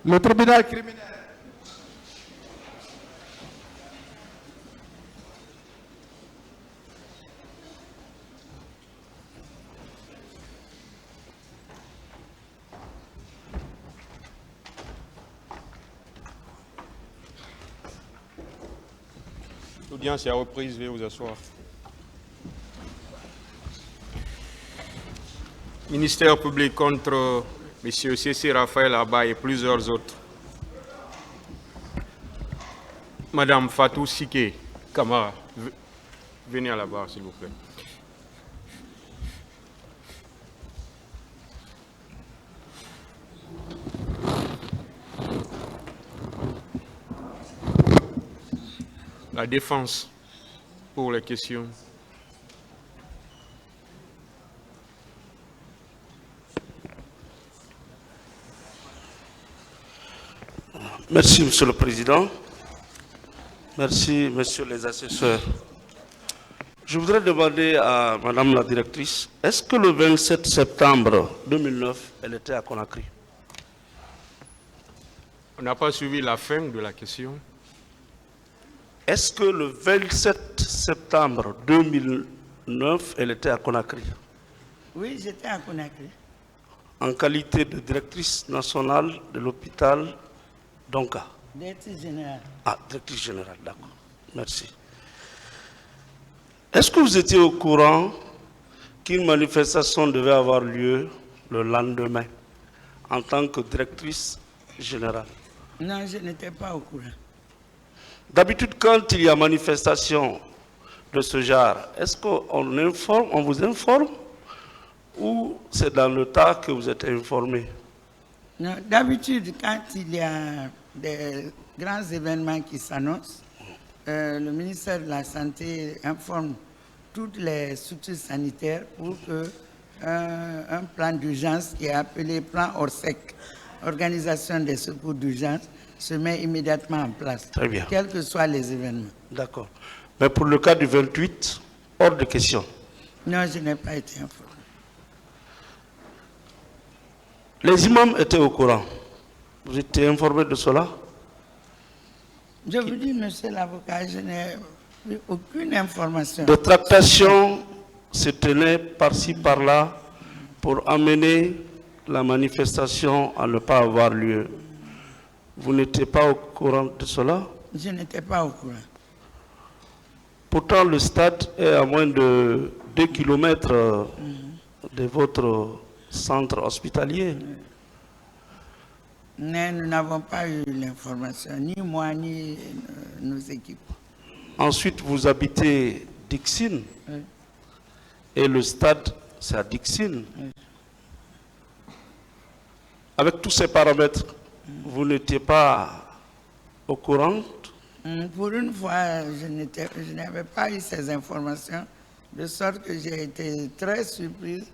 Le tribunal criminel. L'audience est reprise, veuillez vous asseoir. Ministère public contre M. C.C. Raphaël Abba et plusieurs autres. Madame Fatou Sike Kamara, venez à la barre, s'il vous plaît. La défense pour les questions. Merci, Monsieur le Président. Merci, Messieurs les assesseurs. Je voudrais demander à Madame la Directrice, est-ce que le 27 septembre 2009, elle était à Conakry? On n'a pas suivi la fin de la question. Est-ce que le 27 septembre 2009, elle était à Conakry? Oui, j'étais à Conakry. En qualité de directrice nationale de l'hôpital Donka. Directrice générale. Ah, directrice générale, d'accord. Merci. Est-ce que vous étiez au courant qu'une manifestation devait avoir lieu le lendemain en tant que directrice générale? Non, je n'étais pas au courant. D'habitude, quand il y a manifestation de ce genre, est-ce qu'on vous informe ou c'est dans le tas que vous êtes informé? Non, d'habitude, quand il y a des grands événements qui s'annoncent, le ministère de la Santé informe toutes les structures sanitaires pour qu'un plan d'urgence qui est appelé plan ORSEC, Organisation des secours d'urgence, se met immédiatement en place, Très bien. quels que soient les événements. D'accord. Mais pour le cas du 28, hors de question. Non, je n'ai pas été informé. Les imams étaient au courant. Vous étiez informé de cela? Je vous dis, monsieur l'avocat, je n'ai eu aucune information. De tractations se tenaient par-ci, par-là pour amener la manifestation à ne pas avoir lieu. Vous n'étiez pas au courant de cela? Je n'étais pas au courant. Pourtant, le stade est à moins de 2 kilomètres de votre centre hospitalier. Mais nous n'avons pas eu l'information, ni moi, ni nos équipes. Ensuite, vous habitez Dixine. Oui. Et le stade, c'est à Dixine. Oui. Avec tous ces paramètres, vous n'étiez pas au courant? Pour une fois, je n'avais pas eu ces informations, de sorte que j'ai été très surprise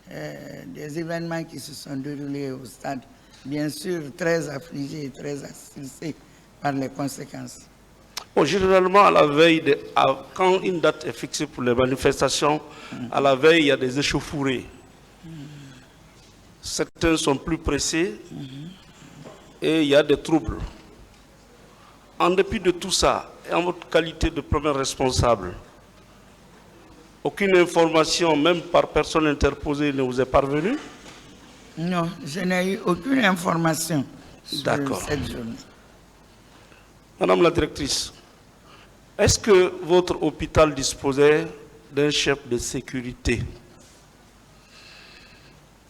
des événements qui se sont déroulés au stade. Bien sûr, très affligé et très assisté par les conséquences. Bon, généralement, à la veille, quand une date est fixée pour les manifestations, à la veille, il y a des échauffourées. Certains sont plus pressés et il y a des troubles. En dépit de tout ça, et en votre qualité de premier responsable, aucune information, même par personne interposée, ne vous est parvenue? Non, je n'ai eu aucune information sur cette journée. Madame la directrice, est-ce que votre hôpital disposait d'un chef de sécurité?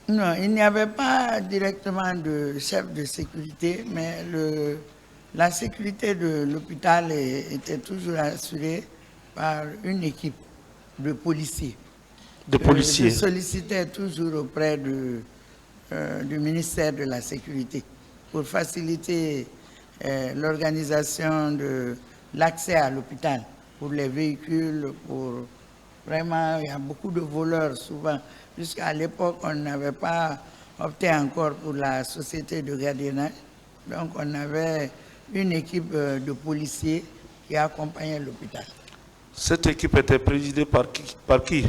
Non, il n'y avait pas directement de chef de sécurité, mais la sécurité de l'hôpital était toujours assurée par une équipe de policiers. De policiers. Je sollicitais toujours auprès du ministère de la Sécurité pour faciliter l'organisation de l'accès à l'hôpital pour les véhicules, pour vraiment, il y a beaucoup de voleurs souvent, puisqu'à l'époque, on n'avait pas opté encore pour la société de gardiennage, donc on avait une équipe de policiers qui accompagnait l'hôpital. Cette équipe était présidée par qui?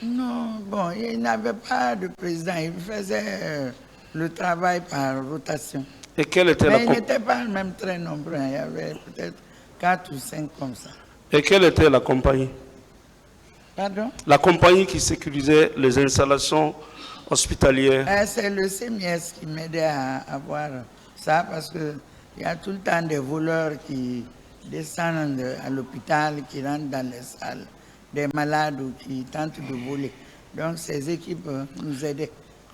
Non, bon, il n'avait pas de président, il faisait le travail par rotation. Et quelle était Mais ils n'étaient pas même très nombreux, hein. Il y avait peut-être 4 ou 5 comme ça. Et quelle était la compagnie? Pardon? La compagnie qui sécurisait les installations hospitalières. C'est le CMS qui m'aidait à voir ça parce qu'il y a tout le temps des voleurs qui descendent à l'hôpital, qui rentrent dans les salles des malades ou qui tentent de voler. Donc ces équipes nous aidaient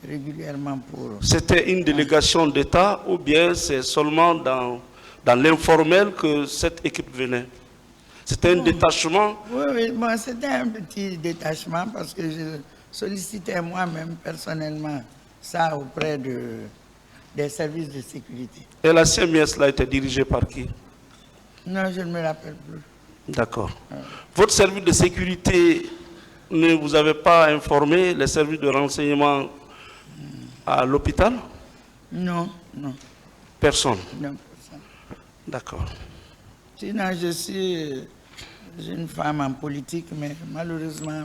régulièrement pour... C'était une délégation d'État ou bien c'est seulement dans l'informel que cette équipe venait? C'était un détachement? Oui, bon, c'était un petit détachement parce que je sollicitais moi-même personnellement ça auprès des services de sécurité. Et la CMS là était dirigée par qui? Non, je ne me rappelle plus. D'accord. Votre service de sécurité ne vous avait pas informé les services de renseignement à l'hôpital? Non, non. Personne? Non, personne. D'accord. Sinon, je suis une femme en politique, mais malheureusement,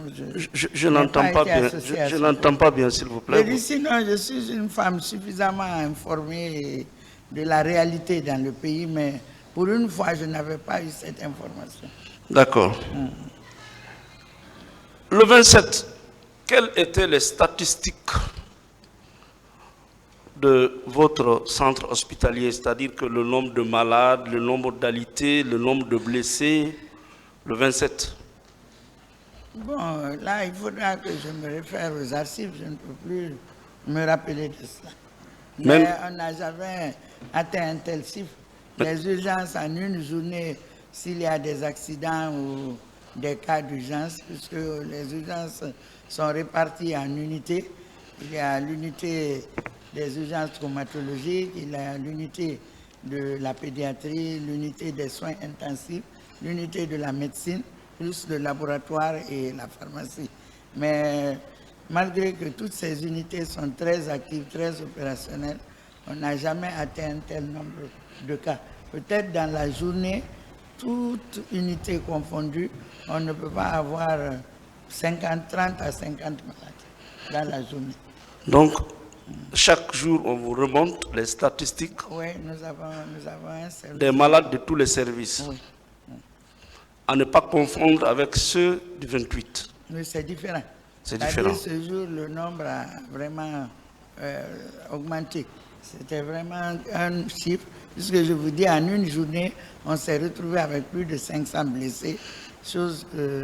je n'entends pas bien. Je n'entends pas bien, s'il vous plaît. Sinon, je suis une femme suffisamment informée de la réalité dans le pays, mais pour une fois, je n'avais pas eu cette information. D'accord. Le 27, quelles étaient les statistiques de votre centre hospitalier, c'est-à-dire que le nombre de malades, le nombre d'alités, le nombre de blessés, le 27? Bon, là, il faudra que je me réfère aux archives, je ne peux plus me rappeler de cela. Mais on n'a jamais atteint un tel chiffre. Les urgences en une journée, s'il y a des accidents ou des cas d'urgence, puisque les urgences sont réparties en unités. Il y a l'unité des urgences traumatologiques, il y a l'unité de la pédiatrie, l'unité des soins intensifs, l'unité de la médecine, plus le laboratoire et la pharmacie. Mais malgré que toutes ces unités sont très actives, très opérationnelles, on n'a jamais atteint un tel nombre de cas. Peut-être dans la journée, toute unité confondue, on ne peut pas avoir 30 à 50 malades dans la journée. Donc, chaque jour, on vous remonte les statistiques oui, nous avons un service des malades de tous les services. Oui. À ne pas confondre avec ceux du 28. Oui, c'est différent. C'est différent. Ce jour, le nombre a vraiment augmenté. C'était vraiment un chiffre, puisque je vous dis, en une journée, on s'est retrouvé avec plus de 500 blessés,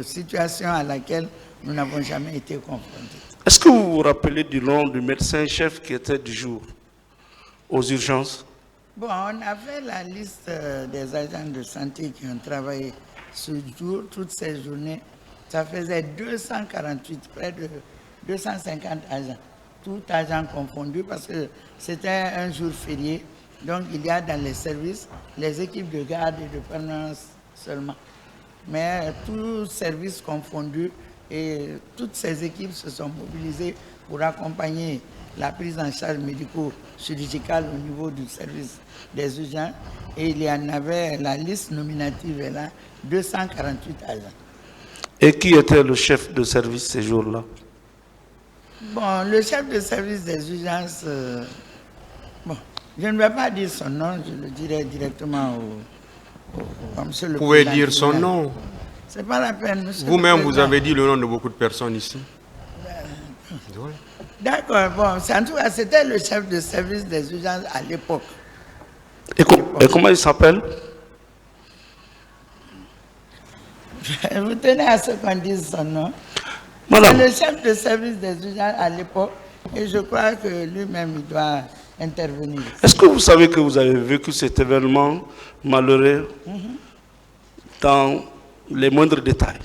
situation à laquelle nous n'avons jamais été confrontés. Est-ce que vous vous rappelez du nom du médecin-chef qui était du jour aux urgences? Bon, on a fait la liste des agents de santé qui ont travaillé ce jour, toutes ces journées. Ça faisait 248, près de 250 agents, tout agents confondus, parce que c'était un jour férié. Donc, il y a dans les services les équipes de garde et de permanence seulement. Mais tous services confondus, et toutes ces équipes se sont mobilisées pour accompagner la prise en charge médico-chirurgicale au niveau du service des urgences. Et il y en avait, la liste nominative est là, 248 agents. Et qui était le chef de service ces jours-là? Bon, le chef de service des urgences, bon, je ne vais pas dire son nom, je le dirai directement au monsieur le président. Vous pouvez dire son nom. C'est pas la peine, monsieur. Vous-même, vous avez dit le nom de beaucoup de personnes ici. D'accord, bon, en tout cas, c'était le chef de service des urgences à l'époque. Et comment il s'appelle? Vous tenez à ce qu'on dise son nom. Madame. C'est le chef de service des urgences à l'époque et je crois que lui-même, il doit intervenir. Est-ce que vous savez que vous avez vécu cet événement malheureux dans les moindres détails?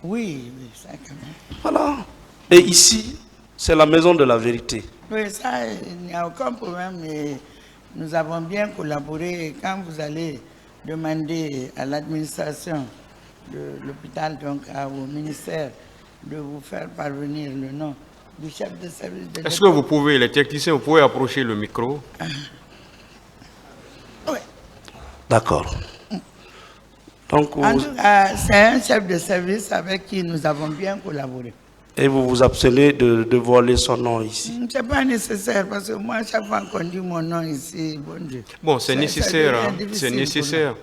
Oui, ça quand même. Voilà. Et ici, c'est la maison de la vérité. Oui, ça, il n'y a aucun problème. Et nous avons bien collaboré. Et quand vous allez demander à l'administration de l'hôpital, donc au ministère, de vous faire parvenir le nom du chef de service de... Est-ce que vous pouvez, les techniciens, vous pouvez approcher le micro? Oui. D'accord. Donc, En tout cas, c'est un chef de service avec qui nous avons bien collaboré. Et vous vous abstenez de dévoiler son nom ici. Ce n'est pas nécessaire parce que moi, chaque fois qu'on dit mon nom ici, bon Dieu. Bon, c'est ça nécessaire, devient hein, difficile c'est pour nécessaire. nous.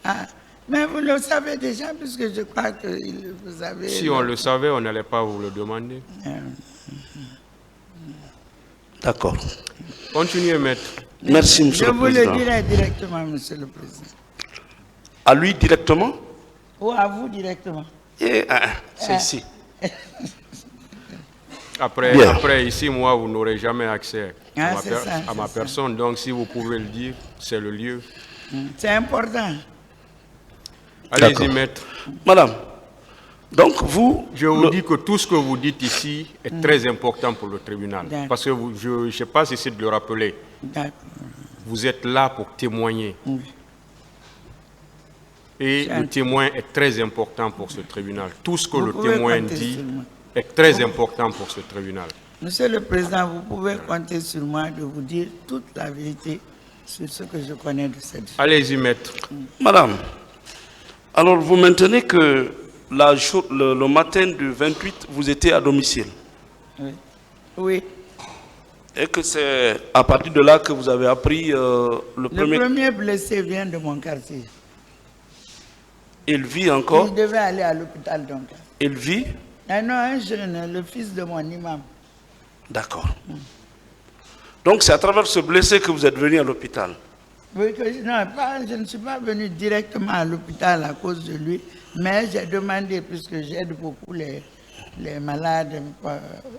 Ah, mais vous le savez déjà, puisque je crois que vous avez... Si on le savait, on n'allait pas vous le demander. D'accord. Continuez, maître. Merci, Monsieur Je le vous le Président. dirai directement, Monsieur le Président. À lui directement? Ou à vous directement. C'est ici. Bien. Après, ici, moi, vous n'aurez jamais accès Ah, à c'est ça, c'est ma ça. personne. Donc, si vous pouvez le dire, c'est le lieu. C'est important. Allez-y, D'accord. maître. Madame, donc vous... Je vous dis que tout ce que vous dites ici est très important pour le tribunal. D'accord. Parce que je ne sais pas si c'est de le rappeler. D'accord. Vous êtes là pour témoigner. Oui. Et le témoin est très important pour ce tribunal. Tout ce que Vous le pouvez témoin compter dit sur moi. est très important pour ce tribunal. Monsieur le Président, vous pouvez compter sur moi de vous dire toute la vérité sur ce que je connais de cette vie. Allez-y, maître. Madame, alors vous maintenez que le matin du 28, vous étiez à domicile. Oui. Oui. Et que c'est à partir de là que vous avez appris le Le premier... premier blessé vient de mon quartier. Il vit encore? Il devait aller à l'hôpital donc. Il vit? Ah non, un jeune, le fils de mon imam. D'accord. Donc c'est à travers ce blessé que vous êtes venu à l'hôpital. Oui, je ne suis pas venu directement à l'hôpital à cause de lui, mais j'ai demandé, puisque j'aide beaucoup les malades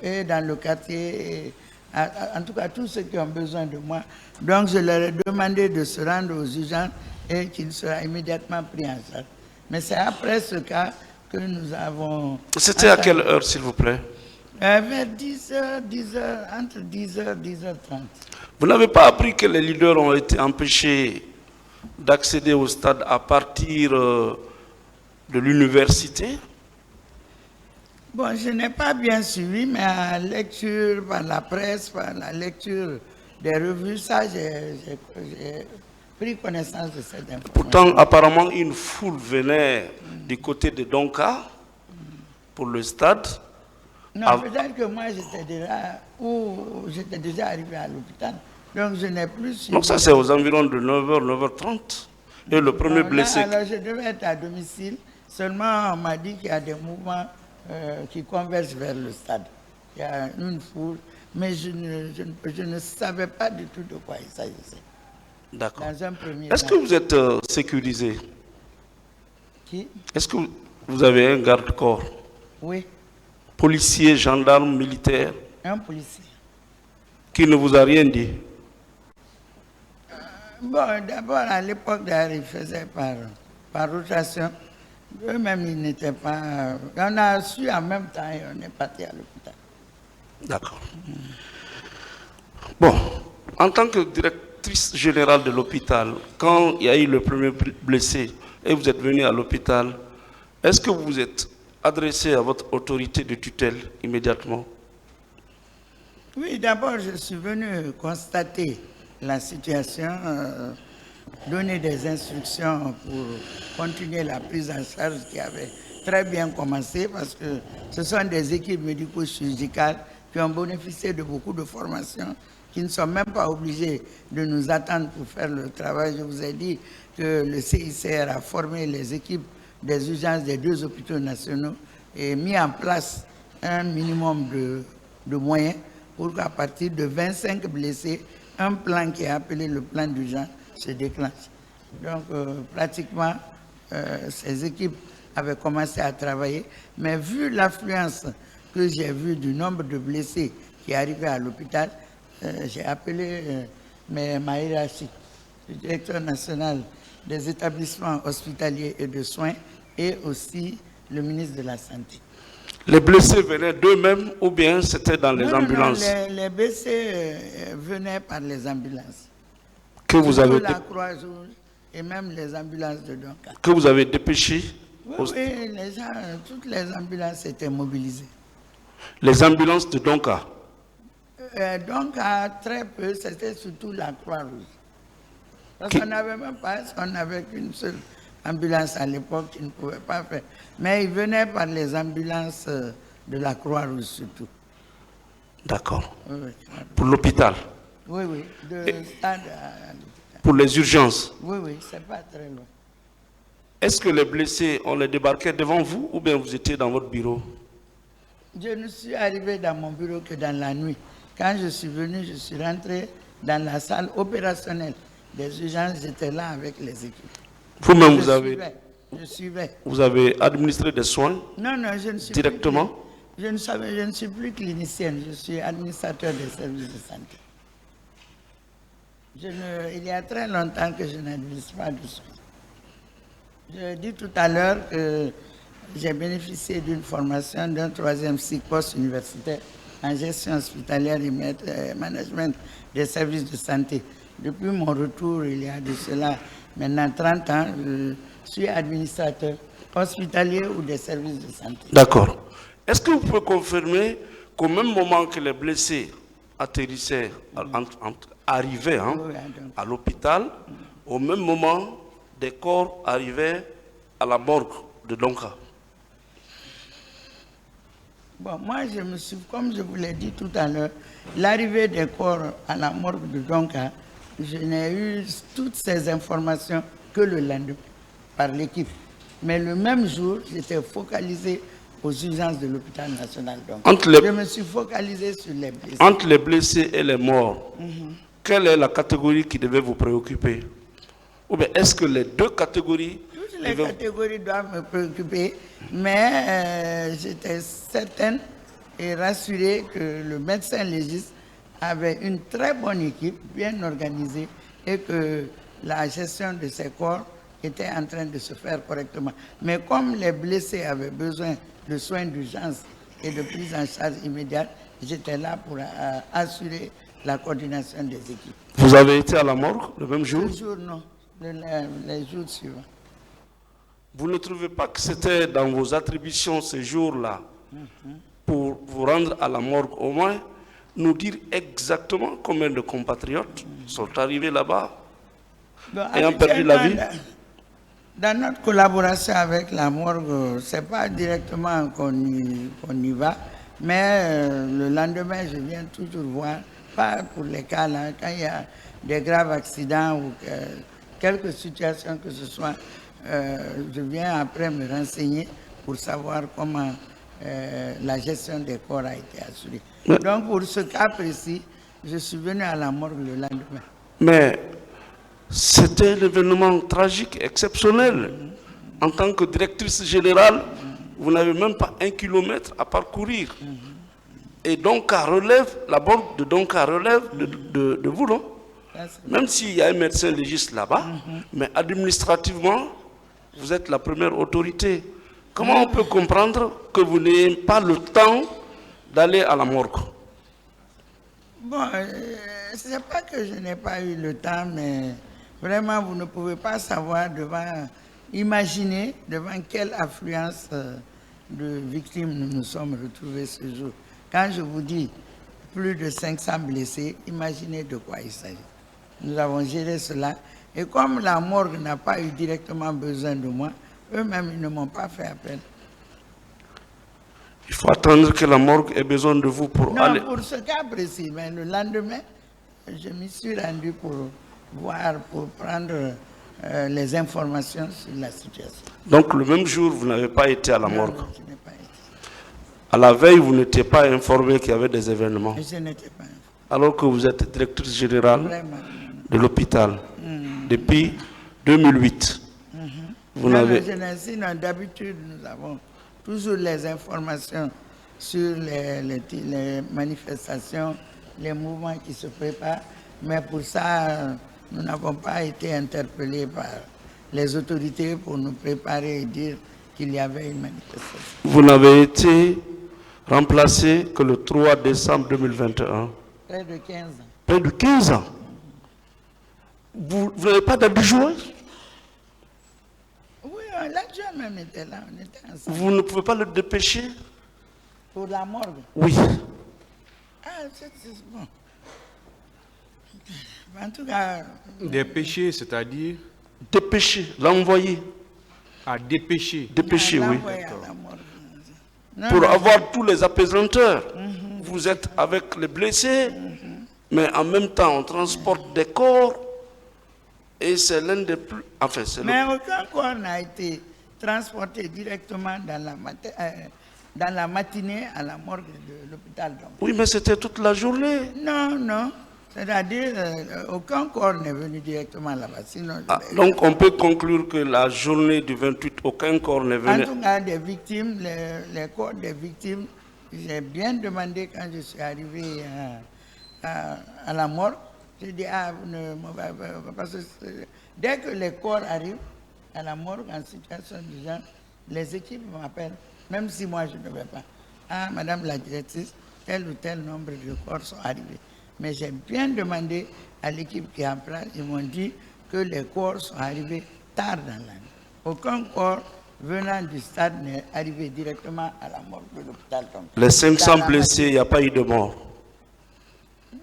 et dans le quartier, et en tout cas tous ceux qui ont besoin de moi. Donc je leur ai demandé de se rendre aux urgences et qu'il sera immédiatement pris en charge. Mais c'est après ce cas que nous avons... C'était à quelle heure, s'il vous plaît? Vers 10h, entre 10h, 10h30. Vous n'avez pas appris que les leaders ont été empêchés d'accéder au stade à partir de l'université? Bon, je n'ai pas bien suivi, mais à lecture, par la presse, par la lecture des revues, ça, j'ai pris connaissance de cette information. Pourtant, apparemment, une foule venait du côté de Donka pour le stade. Non, peut-être que moi, j'étais déjà arrivé à l'hôpital, donc je n'ai plus suivi. Donc ça, c'est aux environs de 9h, 9h30. Et le premier blessé... Alors, je devais être à domicile, seulement on m'a dit qu'il y a des mouvements qui convergent vers le stade. Il y a une foule, mais je ne savais pas du tout de quoi il s'agissait. D'accord. Dans un premier Est-ce que temps. vous êtes sécurisé? Qui? Est-ce que vous avez un garde-corps? Oui, Policier, gendarme, militaire, un policier. qui ne vous a rien dit? Bon, d'abord, à l'époque il faisait par rotation. Eux-mêmes, ils n'étaient pas... On a su en même temps et on est parti à l'hôpital. D'accord. Bon, en tant que directrice générale de l'hôpital, quand il y a eu le premier blessé et vous êtes venu à l'hôpital, est-ce que vous vous êtes adressé à votre autorité de tutelle immédiatement? Oui, d'abord, je suis venu constater la situation, donner des instructions pour continuer la prise en charge qui avait très bien commencé parce que ce sont des équipes médico-chirurgicales qui ont bénéficié de beaucoup de formations, qui ne sont même pas obligés de nous attendre pour faire le travail. Je vous ai dit que le CICR a formé les équipes des urgences des 2 hôpitaux nationaux et mis en place un minimum de moyens pour qu'à partir de 25 blessés, un plan qui est appelé le plan d'urgence se déclenche. Donc, pratiquement, ces équipes avaient commencé à travailler, mais vu l'affluence que j'ai vue du nombre de blessés qui arrivaient à l'hôpital, j'ai appelé ma hiérarchie, le directeur national des établissements hospitaliers et de soins et aussi le ministre de la Santé. Les blessés venaient d'eux-mêmes ou bien c'était dans les ambulances? Non, les blessés venaient par les ambulances. Que vous avez la Croix-Rouge et même les ambulances de Donka. Que vous avez dépêché? Oui, les gens, toutes les ambulances étaient mobilisées. Les ambulances de Donka? Donka, très peu, c'était surtout la Croix-Rouge. Parce qu'on n'avait même pas, on n'avait qu'une seule ambulance à l'époque qui ne pouvait pas faire. Mais ils venaient par les ambulances de la Croix-Rouge surtout. D'accord. Oui, oui. Pour l'hôpital, Oui, oui, de stade à l'hôpital. pour les urgences. Oui, oui, c'est pas très loin. Est-ce que les blessés, on les débarquait devant vous ou bien vous étiez dans votre bureau? Je ne suis arrivé dans mon bureau que dans la nuit. Quand je suis venu, je suis rentré dans la salle opérationnelle des urgences. J'étais là avec les équipes. Vous-même, Je suivais. vous avez administré des soins Non, non, je ne suis directement? plus, je ne suis plus clinicienne, je suis administrateur des services de santé. Il y a très longtemps que je n'administre pas de soins. Je dis tout à l'heure que j'ai bénéficié d'une formation d'un 3e cycle post-universitaire en gestion hospitalière et management des services de santé. Depuis mon retour, il y a de cela maintenant 30 ans, je suis administrateur hospitalier ou des services de santé. D'accord. Est-ce que vous pouvez confirmer qu'au même moment que les blessés atterrissaient, arrivaient à l'hôpital, au même moment, des corps arrivaient à la morgue de Donka? Bon, moi, comme je vous l'ai dit tout à l'heure, l'arrivée des corps à la morgue de Donka, je n'ai eu toutes ces informations que le lendemain par l'équipe. Mais le même jour, j'étais focalisé aux urgences de l'hôpital national. Donc, je me suis focalisé sur les blessés. Entre les blessés et les morts, quelle est la catégorie qui devait vous préoccuper? Ou bien est-ce que les deux catégories... Toutes les catégories doivent me préoccuper, mais j'étais certaine et rassurée que le médecin légiste avait une très bonne équipe, bien organisée, et que la gestion de ces corps était en train de se faire correctement. Mais comme les blessés avaient besoin de soins d'urgence et de prise en charge immédiate, j'étais là pour assurer la coordination des équipes. Vous avez été à la morgue le même jour? Le jour, non. Les jours suivants. Vous ne trouvez pas que c'était dans vos attributions ces jours-là pour vous rendre à la morgue, au moins nous dire exactement combien de compatriotes sont arrivés là-bas ayant perdu la vie? Dans notre collaboration avec la morgue, ce n'est pas directement qu'on y va, mais le lendemain, je viens toujours voir, pas pour les cas là, quand il y a des graves accidents ou quelques situations que ce soit, je viens après me renseigner pour savoir comment la gestion des corps a été assurée. Donc pour ce cas précis, je suis venu à la morgue le lendemain. Mais c'était un événement tragique, exceptionnel. En tant que directrice générale, vous n'avez même pas 1 kilomètre à parcourir. Et Donka relève, la morgue de Donka relève de vous, non? Même s'il y a un médecin légiste là-bas, mais administrativement, vous êtes la première autorité. Comment on peut comprendre que vous n'ayez pas le temps d'aller à la morgue? Bon, ce n'est pas que je n'ai pas eu le temps, mais vraiment, vous ne pouvez pas savoir imaginer devant quelle affluence de victimes nous nous sommes retrouvés ce jour. Quand je vous dis plus de 500 blessés, imaginez de quoi il s'agit. Nous avons géré cela. Et comme la morgue n'a pas eu directement besoin de moi, eux-mêmes, ils ne m'ont pas fait appel. Il faut attendre que la morgue ait besoin de vous pour aller... Non, pour ce cas précis, mais le lendemain, je m'y suis rendu pour voir, pour prendre les informations sur la situation. Donc le même jour, vous n'avez pas été à la morgue? Non, je n'ai pas été. À la veille, vous n'étiez pas informé qu'il y avait des événements? Je n'étais pas informé. Alors que vous êtes directrice générale Vraiment. de l'hôpital depuis 2008. Vous n'avez... Sinon, d'habitude, nous avons toujours les informations sur les manifestations, les mouvements qui se préparent. Mais pour ça, nous n'avons pas été interpellés par les autorités pour nous préparer et dire qu'il y avait une manifestation. Vous n'avez été remplacé que le 3 décembre 2021. Près de 15 ans. Près de 15 ans. Vous n'avez pas d'adjoint? Oui, l'adjoint même était là, on était ensemble. Vous ne pouvez pas le dépêcher? Pour la morgue? Oui. Ah, c'est bon. En tout cas... Dépêcher, c'est-à-dire? Dépêcher, l'envoyer. À dépêcher. Dépêcher, oui. À la morgue. pour avoir tous les apesanteur. Vous êtes avec les blessés, mais en même temps, on transporte des corps. Et c'est l'un des plus... Enfin, c'est Mais aucun corps n'a été transporté directement dans la matinée à la morgue de l'hôpital. Oui, mais c'était toute la journée. Non, non. C'est-à-dire, aucun corps n'est venu directement là-bas. Sinon, Donc, on peut conclure que la journée du 28, aucun corps n'est venu. en tout cas, des victimes, les corps des victimes, j'ai bien demandé quand je suis arrivé à la morgue. J'ai dit, parce que dès que les corps arrivent à la morgue en situation d'urgence, les équipes m'appellent, même si moi je ne vais pas. Ah, madame la directrice, tel ou tel nombre de corps sont arrivés. Mais j'ai bien demandé à l'équipe qui est en place, ils m'ont dit que les corps sont arrivés tard dans l'année. Aucun corps venant du stade n'est arrivé directement à la morgue de l'hôpital. Les 500 blessés, il n'y a pas eu de mort.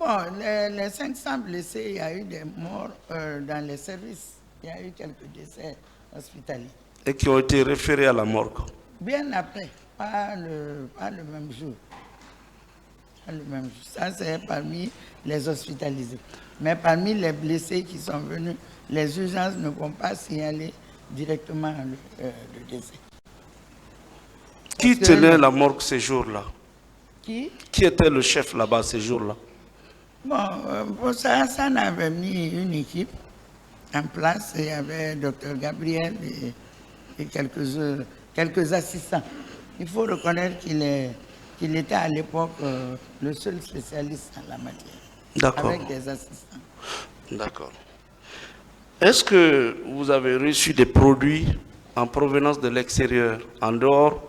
Bon, les 500 blessés, il y a eu des morts dans les services. Il y a eu quelques décès hospitaliers. Et qui ont été référés à la morgue. Bien après, pas le même jour. Pas le même jour. Ça, c'est parmi les hospitalisés. Mais parmi les blessés qui sont venus, les urgences ne vont pas signaler directement le décès. Qui tenait la morgue ces jours-là? Qui était le chef là-bas ces jours-là? Bon, pour ça, on avait mis une équipe en place. Il y avait Dr Gabriel et quelques assistants. Il faut reconnaître qu'il était à l'époque le seul spécialiste en la matière. D'accord. Avec des assistants. D'accord. Est-ce que vous avez reçu des produits en provenance de l'extérieur, en dehors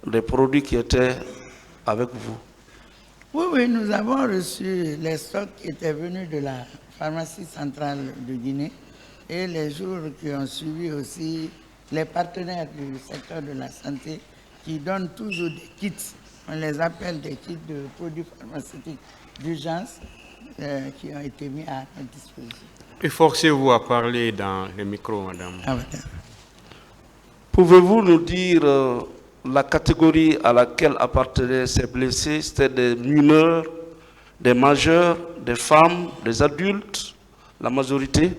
des produits qui étaient avec vous? Oui, nous avons reçu les stocks qui étaient venus de la pharmacie centrale de Guinée et les jours qui ont suivi aussi les partenaires du secteur de la santé qui donnent toujours des kits, on les appelle des kits de produits pharmaceutiques d'urgence qui ont été mis à notre disposition. Efforcez-vous à parler dans le micro, madame. Ah, ouais. Pouvez-vous nous dire la catégorie à laquelle appartenaient ces blessés? C'était des mineurs, des majeurs, des femmes, des adultes, la majorité?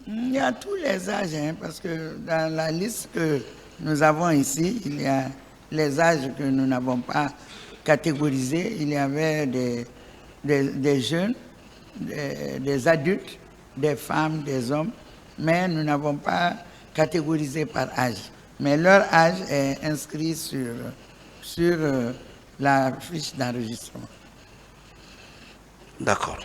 Il y a tous les âges, parce que dans la liste que nous avons ici, il y a les âges que nous n'avons pas catégorisés. Il y avait des jeunes, des adultes, des femmes, des hommes, mais nous n'avons pas catégorisé par âge. Mais leur âge est inscrit sur la fiche d'enregistrement. D'accord.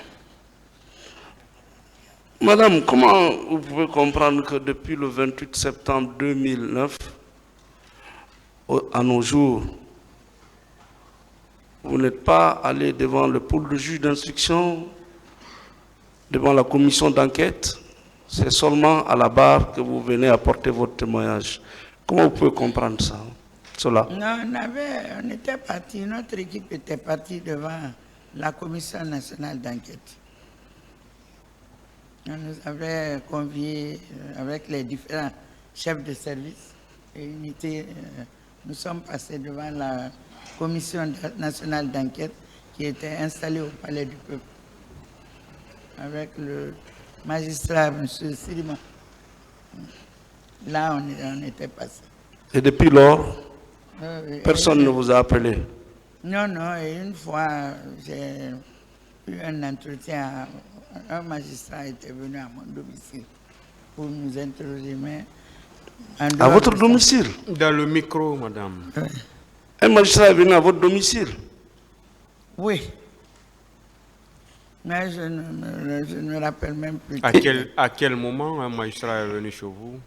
Madame, comment vous pouvez comprendre que depuis le 28 septembre 2009, à nos jours, vous n'êtes pas allé devant le pôle de juge d'instruction, devant la commission d'enquête? C'est seulement à la barre que vous venez apporter votre témoignage. Comment vous pouvez comprendre ça, cela? Non, on était parti, notre équipe était partie devant la commission nationale d'enquête. On nous avait conviés avec les différents chefs de service et unités. Nous sommes passés devant la commission nationale d'enquête qui était installée au Palais du Peuple avec le magistrat, M. Sirima. Là, on était passé. Et depuis lors, personne ne vous a appelé? Non, non. Et une fois, j'ai eu un entretien. Un magistrat était venu à mon domicile pour nous interroger. Mais à votre domicile? Dans le micro, madame. Oui. Un magistrat est venu à votre domicile? Oui. Mais je ne me rappelle même plus. À quel moment un magistrat est venu chez vous?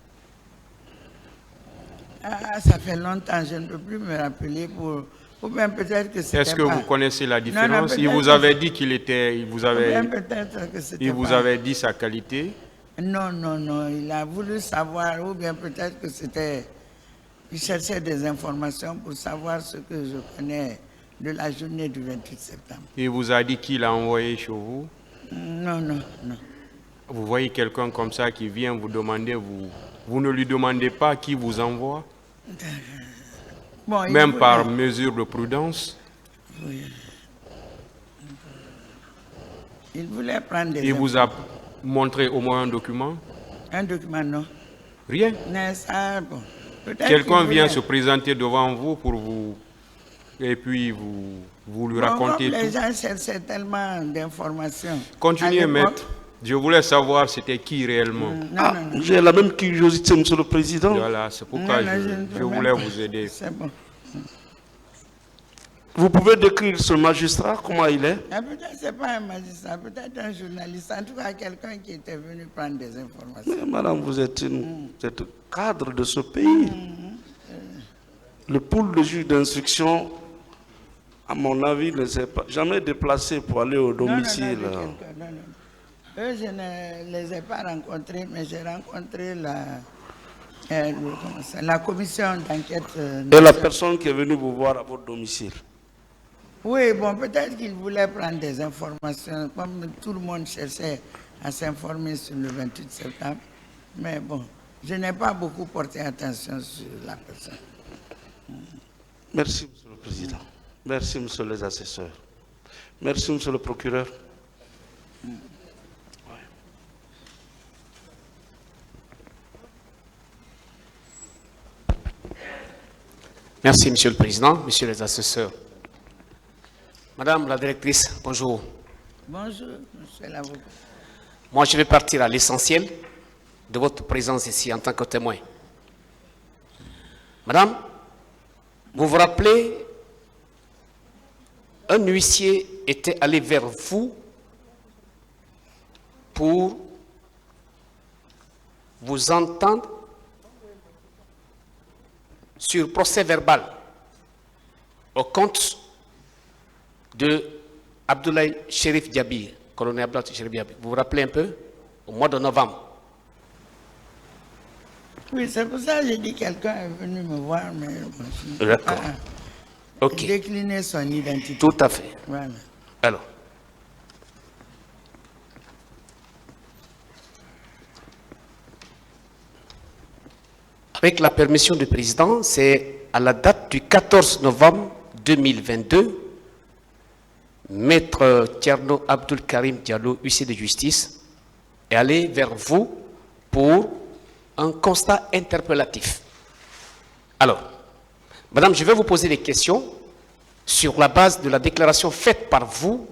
Ah, ça fait longtemps, je ne peux plus me rappeler ou bien peut-être que c'était. Est-ce que vous connaissez la différence? Non, il vous avait dit qu'il était, il vous avait dit sa qualité? Non, non, non, il a voulu savoir, ou bien peut-être que c'était, il cherchait des informations pour savoir ce que je connais de la journée du 28 septembre. Il vous a dit qu'il a envoyé chez vous? Non, non, non. Vous voyez quelqu'un comme ça qui vient vous demander, vous ne lui demandez pas qui vous envoie? Bon, il même voulait- par mesure de prudence. Il voulait prendre des Il vous a montré au moins un document? un document, non? Rien. Mais ça, bon. Peut-être Quelqu'un qu'il vient voulait- se présenter devant vous pour vous... Et puis vous lui Bon, racontez comme les tout. gens cherchaient tellement d'informations. Continuez, à l'époque, maître. Je voulais savoir c'était qui réellement. Non, Ah, non, non. j'ai la même curiosité, Monsieur le Président. Voilà, c'est pourquoi Non, non, je ne peux voulais même pas. vous aider. C'est bon. Vous pouvez décrire ce magistrat, comment il est? Ah, peut-être c'est pas un magistrat, peut-être un journaliste, en tout cas quelqu'un qui était venu prendre des informations. Mais madame, vous êtes cadre de ce pays. Le pool de juge d'instruction, à mon avis, ne s'est pas jamais déplacé pour aller au domicile. Non, non, non, non, non. Eux, je ne les ai pas rencontrés, mais j'ai rencontré la commission d'enquête. Et la personne qui est venue vous voir à votre domicile. Oui, bon, peut-être qu'ils voulaient prendre des informations, comme tout le monde cherchait à s'informer sur le 28 septembre. Mais bon, je n'ai pas beaucoup porté attention sur la personne. Merci, Monsieur le Président. Merci, Monsieur les assesseurs. Merci, Monsieur le procureur. Merci, Monsieur le Président, Messieurs les assesseurs. Madame la directrice, bonjour. Bonjour, monsieur l'avocat. Moi, je vais partir à l'essentiel de votre présence ici en tant que témoin. Madame, vous vous rappelez, un huissier était allé vers vous pour vous entendre sur procès verbal au compte de Abdoulaye Chérif Diaby, colonel Abdoulaye Chérif Diaby. Vous vous rappelez un peu? Au mois de novembre. Oui, c'est pour ça que j'ai dit que quelqu'un est venu me voir, mais je n'ai D'accord. pas Ok. décliné son identité. Tout à fait. Voilà. Alors. Avec la permission du président, c'est à la date du 14 novembre 2022, Maître Thierno Abdul Karim Diallo, huissier de justice, est allé vers vous pour un constat interpellatif. Alors, Madame, je vais vous poser des questions sur la base de la déclaration faite par vous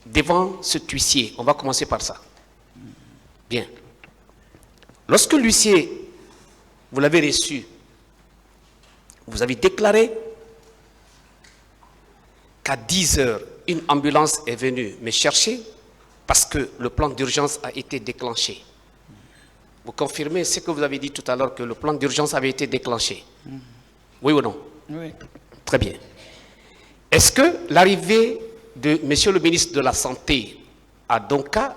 devant cet huissier. On va commencer par ça. Bien. Lorsque l'huissier, vous l'avez reçu, vous avez déclaré qu'à 10 heures, une ambulance est venue me chercher parce que le plan d'urgence a été déclenché. Vous confirmez ce que vous avez dit tout à l'heure, que le plan d'urgence avait été déclenché? Oui ou non? Oui. Très bien. Est-ce que l'arrivée de Monsieur le ministre de la Santé à Donka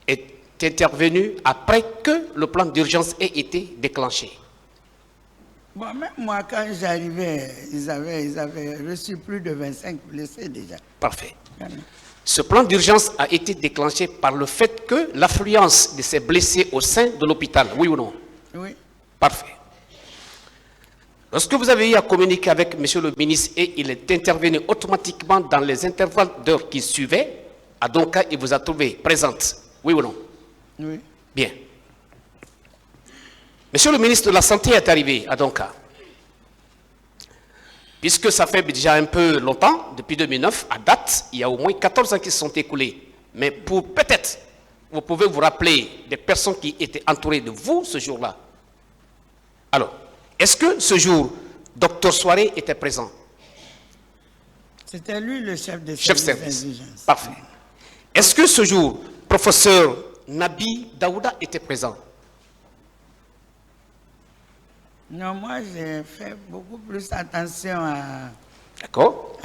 est intervenue après que le plan d'urgence ait été déclenché? Bon, même moi, quand j'arrivais, ils avaient reçu plus de 25 blessés déjà. Parfait. Voilà. Ce plan d'urgence a été déclenché par le fait que l'affluence de ces blessés au sein de l'hôpital, oui ou non? Oui. Parfait. Lorsque vous avez eu à communiquer avec Monsieur le ministre et il est intervenu automatiquement dans les intervalles d'heures qui suivaient, à Donka, il vous a trouvé présente, oui ou non? Oui. Bien. Monsieur le ministre de la Santé est arrivé à Donka. Puisque ça fait déjà un peu longtemps, depuis 2009, à date, il y a au moins 14 ans qui se sont écoulés. Mais pour peut-être, vous pouvez vous rappeler des personnes qui étaient entourées de vous ce jour-là. Alors, est-ce que ce jour, Dr Soiré était présent? C'était lui le chef de Chef service service. d'urgence. Parfait. Est-ce que ce jour, professeur Nabi Daouda était présent? Non, moi, j'ai fait beaucoup plus attention D'accord.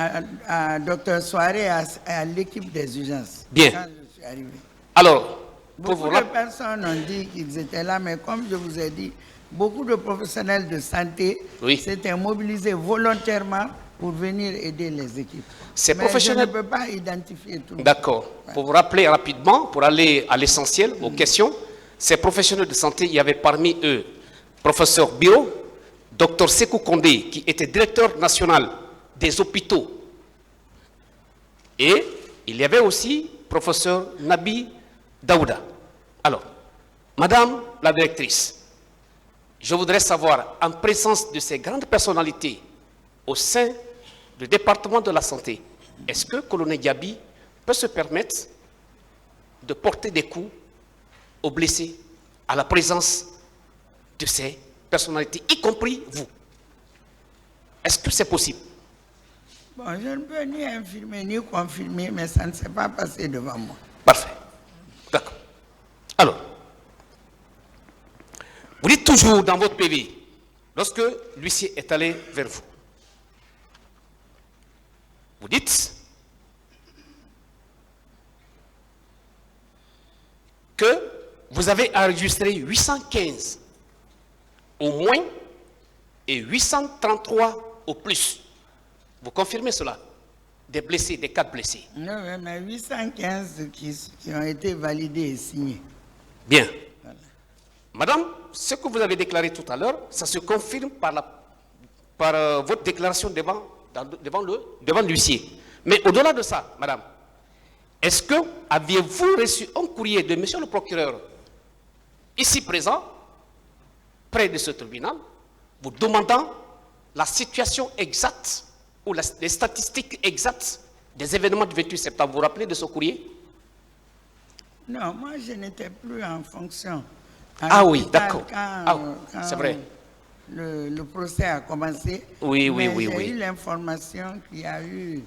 à Dr Soiré et à l'équipe des urgences. Bien. Quand je suis arrivé. Alors, pour Beaucoup vous de rappeler... personnes ont dit qu'ils étaient là, mais comme je vous ai dit, beaucoup de professionnels de santé Oui. s'étaient mobilisés volontairement pour venir aider les équipes. Ces Mais professionnels- je ne peux pas identifier tout le monde. D'accord. Pour vous rappeler rapidement, pour aller à l'essentiel, aux questions, ces professionnels de santé, il y avait parmi eux professeur Biro, Dr Sékou Kondé, qui était directeur national des hôpitaux. Et il y avait aussi professeur Nabi Daouda. Alors, Madame la directrice, je voudrais savoir, en présence de ces grandes personnalités au sein du département de la santé, est-ce que Colonel Diaby peut se permettre de porter des coups aux blessés à la présence de ces personnalités, y compris vous? Est-ce que c'est possible? Bon, je ne peux ni infirmer ni confirmer, mais ça ne s'est pas passé devant moi. Parfait. D'accord. Alors, vous dites toujours dans votre PV, lorsque l'huissier est allé vers vous, vous dites que vous avez enregistré 815 au moins et 833 au plus. Vous confirmez cela? Des blessés, des cas de blessés. Non, mais 815 qui ont été validés et signés. Bien. Voilà. Madame, ce que vous avez déclaré tout à l'heure, ça se confirme par votre déclaration devant l'huissier. Mais au-delà de ça, madame, est-ce que aviez-vous reçu un courrier de monsieur le procureur, ici présent, près de ce tribunal, vous demandant la situation exacte ou les statistiques exactes des événements du 28 septembre? Vous vous rappelez de ce courrier? Non, moi je n'étais plus en fonction. Ah oui, d'accord. C'est vrai. Le procès a commencé. Oui. J'ai eu l'information qu'il y a eu,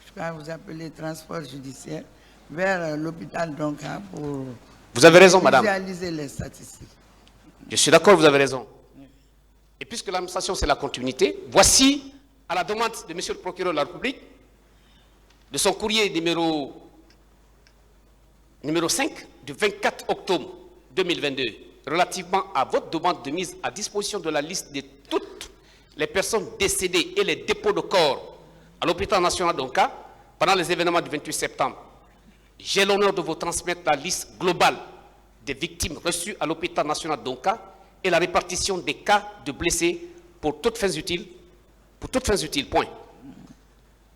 je crois que vous appelez transport judiciaire, vers l'hôpital d'Onka pour vous avez raison, madame. visualiser les statistiques. Je suis d'accord, vous avez raison. Et puisque l'administration, c'est la continuité, voici, à la demande de monsieur le procureur de la République, de son courrier numéro 5 du 24 octobre 2022, relativement à votre demande de mise à disposition de la liste de toutes les personnes décédées et les dépôts de corps à l'hôpital national d'Onka pendant les événements du 28 septembre. J'ai l'honneur de vous transmettre la liste globale des victimes reçues à l'hôpital national d'Onka et la répartition des cas de blessés pour toutes fins utiles. Point.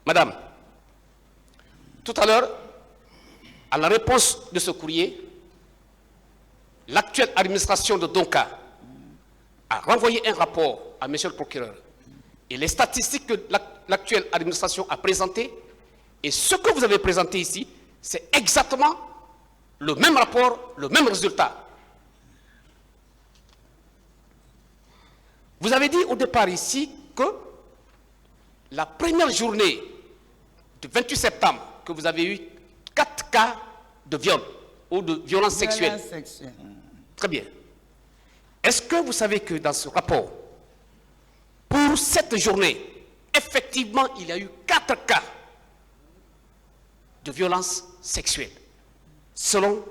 Madame, tout à l'heure, à la réponse de ce courrier, l'actuelle administration de Donka a renvoyé un rapport à monsieur le procureur. Et les statistiques que l'actuelle administration a présentées et ce que vous avez présenté ici, c'est exactement le même rapport, le même résultat. Vous avez dit au départ ici que la première journée du 28 septembre, que vous avez eu 4 cas de viol ou de violence sexuelle. Très bien. Est-ce que vous savez que dans ce rapport, pour cette journée, effectivement, il y a eu 4 cas de violence sexuelle, selon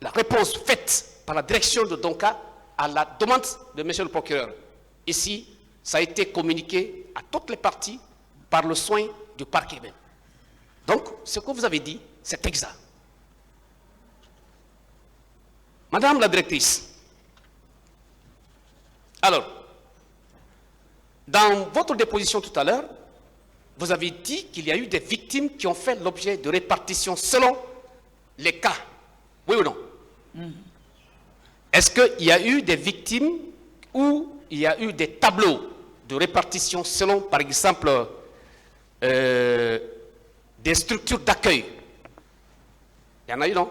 la réponse faite par la direction de Donka à la demande de monsieur le procureur. Ici, ça a été communiqué à toutes les parties par le soin du parquet même. Donc, ce que vous avez dit, c'est exact. Madame la directrice, alors, dans votre déposition tout à l'heure, vous avez dit qu'il y a eu des victimes qui ont fait l'objet de répartition selon les cas. Oui ou non? Est-ce qu'il y a eu des victimes où il y a eu des tableaux de répartition selon, par exemple, des structures d'accueil? Il y en a eu, non?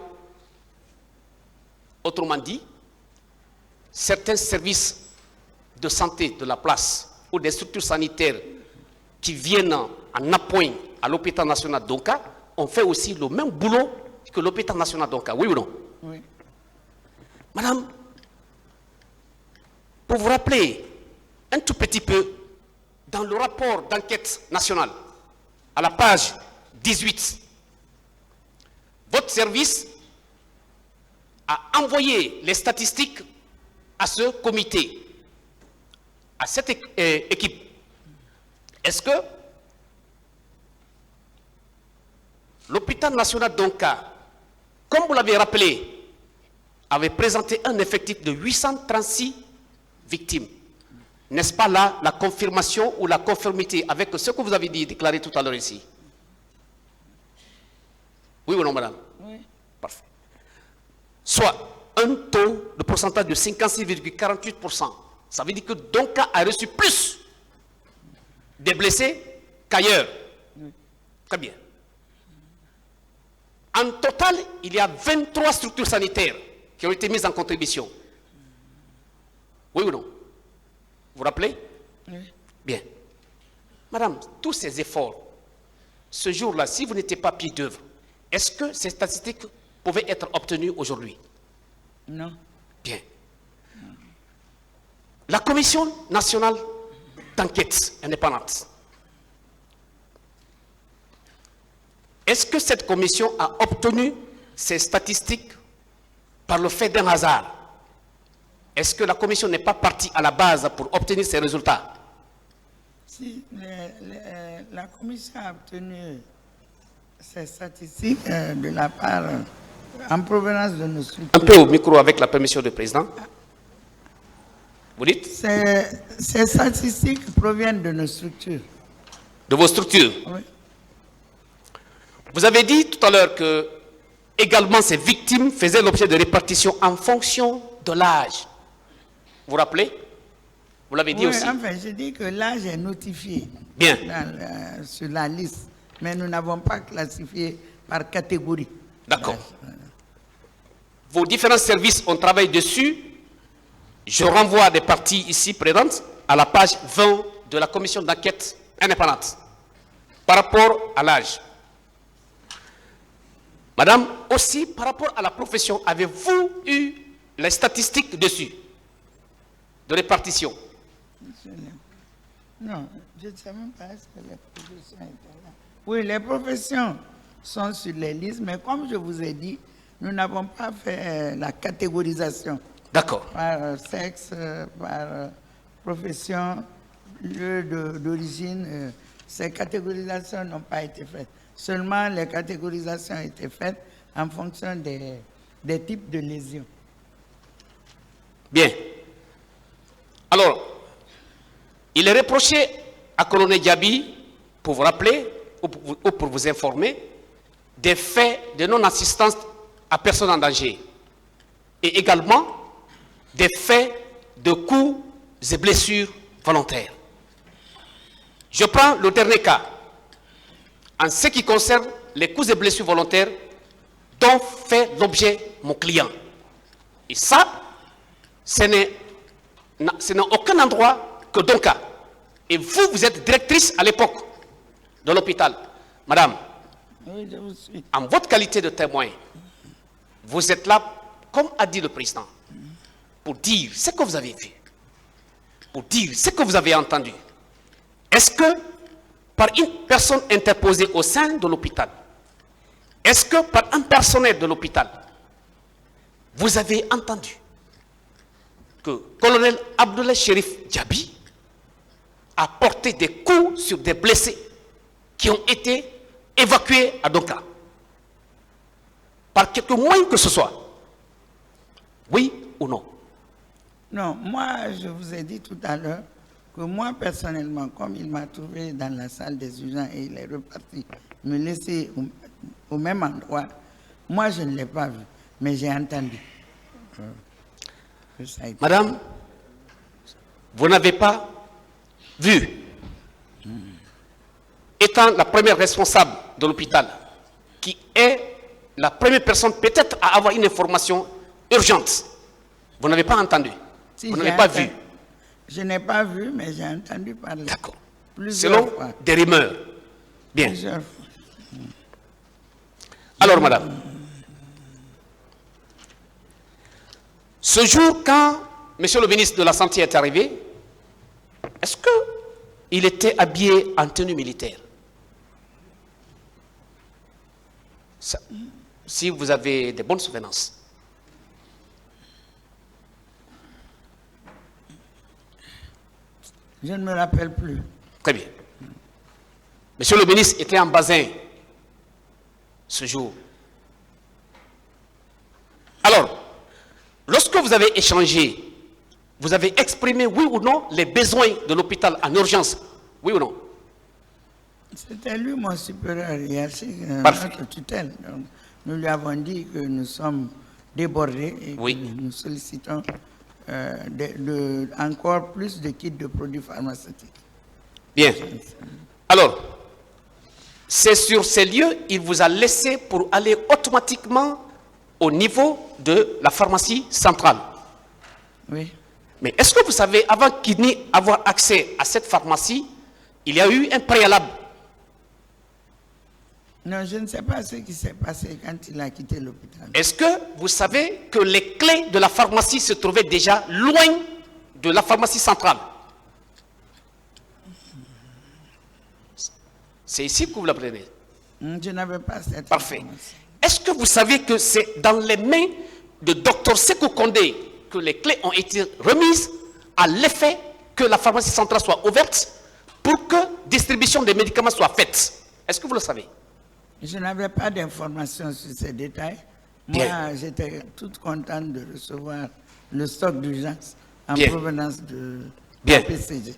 Autrement dit, certains services de santé de la place ou des structures sanitaires qui viennent en appoint à l'hôpital national d'Onka ont fait aussi le même boulot que l'hôpital national d'Onka. Oui ou non? Oui. Madame, pour vous rappeler un tout petit peu, dans le rapport d'enquête nationale, à la page 18, votre service a envoyé les statistiques à ce comité, à cette équipe. Est-ce que l'hôpital national d'Onka, comme vous l'avez rappelé, avait présenté un effectif de 836 victimes? n'est-ce pas là la confirmation ou la conformité avec ce que vous avez dit, déclaré tout à l'heure ici? Oui ou non, madame? Oui. Parfait. Soit un taux de pourcentage de 56,48%. Ça veut dire que Donka a reçu plus des blessés qu'ailleurs. Oui. Très bien. En total, il y a 23 structures sanitaires qui ont été mises en contribution. Oui ou non? Vous vous rappelez? Oui. Bien. Madame, tous ces efforts, ce jour-là, si vous n'étiez pas pied d'œuvre, est-ce que ces statistiques pouvaient être obtenues aujourd'hui? Non. Bien. La Commission nationale d'enquête indépendante, est-ce que cette commission a obtenu ces statistiques par le fait d'un hasard? Est-ce que la commission n'est pas partie à la base pour obtenir ces résultats? Si la commission a obtenu ces statistiques de la part, en provenance de nos structures. Un peu au micro avec la permission du président. Vous dites? Ces statistiques proviennent de nos structures. De vos structures. Oui. Vous avez dit tout à l'heure que également ces victimes faisaient l'objet de répartition en fonction de l'âge. Vous vous rappelez? Vous l'avez dit Oui, aussi. enfin, je dis que l'âge est notifié Bien. sur la liste, mais nous n'avons pas classifié par catégorie. D'accord. Vos différents services ont travaillé dessus. Je renvoie des parties ici présentes à la page 20 de la commission d'enquête indépendante par rapport à l'âge. Madame, aussi par rapport à la profession, avez-vous eu les statistiques dessus de répartition? Non, je ne sais même pas est-ce que les professions étaient là. Oui, les professions sont sur les listes, mais comme je vous ai dit, nous n'avons pas fait la catégorisation D'accord. par sexe, par profession, lieu d'origine. Ces catégorisations n'ont pas été faites. Seulement, les catégorisations ont été faites en fonction des types de lésions. Bien. Alors, il est reproché à Colonel Diaby, pour vous rappeler ou pour vous informer, des faits de non-assistance à personne en danger. Et également, des faits de coups et blessures volontaires. Je prends le dernier cas. En ce qui concerne les coups et blessures volontaires dont fait l'objet mon client. Et ça, ce n'est aucun endroit que Donka. Et vous, vous êtes directrice à l'époque de l'hôpital. Madame, Oui, je vous suis. en votre qualité de témoin, vous êtes là, comme a dit le président, pour dire ce que vous avez vu, pour dire ce que vous avez entendu. Est-ce que par une personne interposée au sein de l'hôpital, est-ce que par un personnel de l'hôpital, vous avez entendu que colonel Abdoulaye Chérif Diaby a porté des coups sur des blessés qui ont été évacués à Donka? Par quelque moyen que ce soit. Oui ou non? Non, moi, je vous ai dit tout à l'heure que moi, personnellement, comme il m'a trouvé dans la salle des urgences et il est reparti me laisser au même endroit, moi, je ne l'ai pas vu, mais j'ai entendu. Que ça a été- Madame, vous n'avez pas vu, étant la première responsable de l'hôpital, qui est la première personne peut-être à avoir une information urgente, vous n'avez pas entendu, Si, vous j'ai n'avez pas entendu. vu. Je n'ai pas vu, mais j'ai entendu parler. D'accord. Plusieurs Selon fois. des rumeurs. Bien. Plusieurs fois. Alors, madame, ce jour, quand monsieur le ministre de la Santé est arrivé, est-ce qu'il était habillé en tenue militaire? Ça, si vous avez des bonnes souvenances. Je ne me rappelle plus. Très bien. Monsieur le ministre était en basin ce jour. Alors, lorsque vous avez échangé vous avez exprimé, oui ou non, les besoins de l'hôpital en urgence? Oui ou non? C'était lui mon supérieur hiérarchique, Parfait. notre tutelle. Donc, nous lui avons dit que nous sommes débordés et Oui. que nous sollicitons encore plus de kits de produits pharmaceutiques. Bien. Alors, c'est sur ces lieux, il vous a laissé pour aller automatiquement au niveau de la pharmacie centrale. Oui. Mais est-ce que vous savez, avant qu'il n'ait avoir accès à cette pharmacie, il y a eu un préalable? Non, je ne sais pas ce qui s'est passé quand il a quitté l'hôpital. Est-ce que vous savez que les clés de la pharmacie se trouvaient déjà loin de la pharmacie centrale? C'est ici que vous l'apprenez. Je n'avais pas cette Parfait. information. Est-ce que vous savez que c'est dans les mains de Dr Sékou Kondé que les clés ont été remises à l'effet que la pharmacie centrale soit ouverte pour que distribution des médicaments soit faite? Est-ce que vous le savez? Je n'avais pas d'informations sur ces détails. Bien. Moi, j'étais toute contente de recevoir le stock d'urgence en Bien. provenance de Bien. la PCG.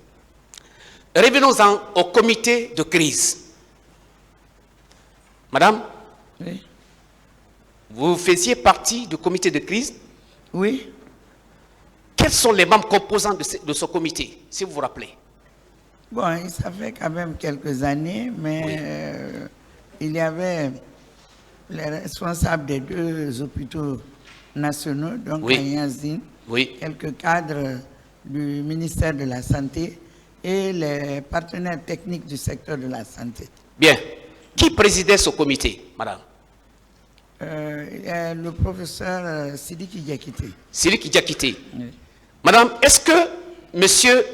Revenons-en au comité de crise. Madame, Oui. vous faisiez partie du comité de crise. Oui. Quels sont les membres composants de ce comité, si vous vous rappelez? Bon, ça fait quand même quelques années, mais il y avait les responsables des 2 hôpitaux nationaux, donc Oui. à Yazine, Oui. quelques cadres du ministère de la Santé et les partenaires techniques du secteur de la santé. Bien. Qui présidait ce comité, madame? Il y a le professeur Sidiki Diakité. Sidi Diakité. Oui. Madame, est-ce que monsieur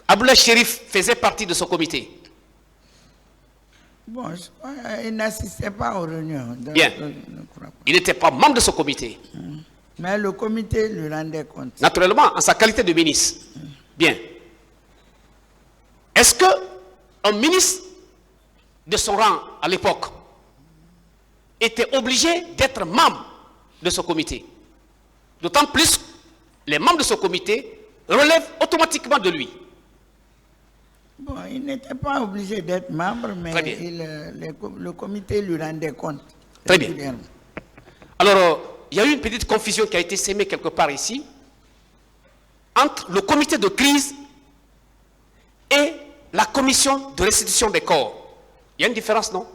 Aboulaye Chérif faisait partie de ce comité? Bon, je crois qu'il n'assistait pas aux réunions. Donc, Bien. je ne crois pas. Il n'était pas membre de ce comité. Mais le comité lui rendait compte. Naturellement, en sa qualité de ministre. Bien. Est-ce que un ministre de son rang à l'époque était obligé d'être membre de ce comité? D'autant plus, les membres de ce comité relèvent automatiquement de lui. Bon, il n'était pas obligé d'être membre, mais Très bien. le comité lui rendait compte. Très bien. régulièrement. Alors, il y a eu une petite confusion qui a été sémée quelque part ici entre le comité de crise et la commission de restitution des corps. Il y a une différence, non?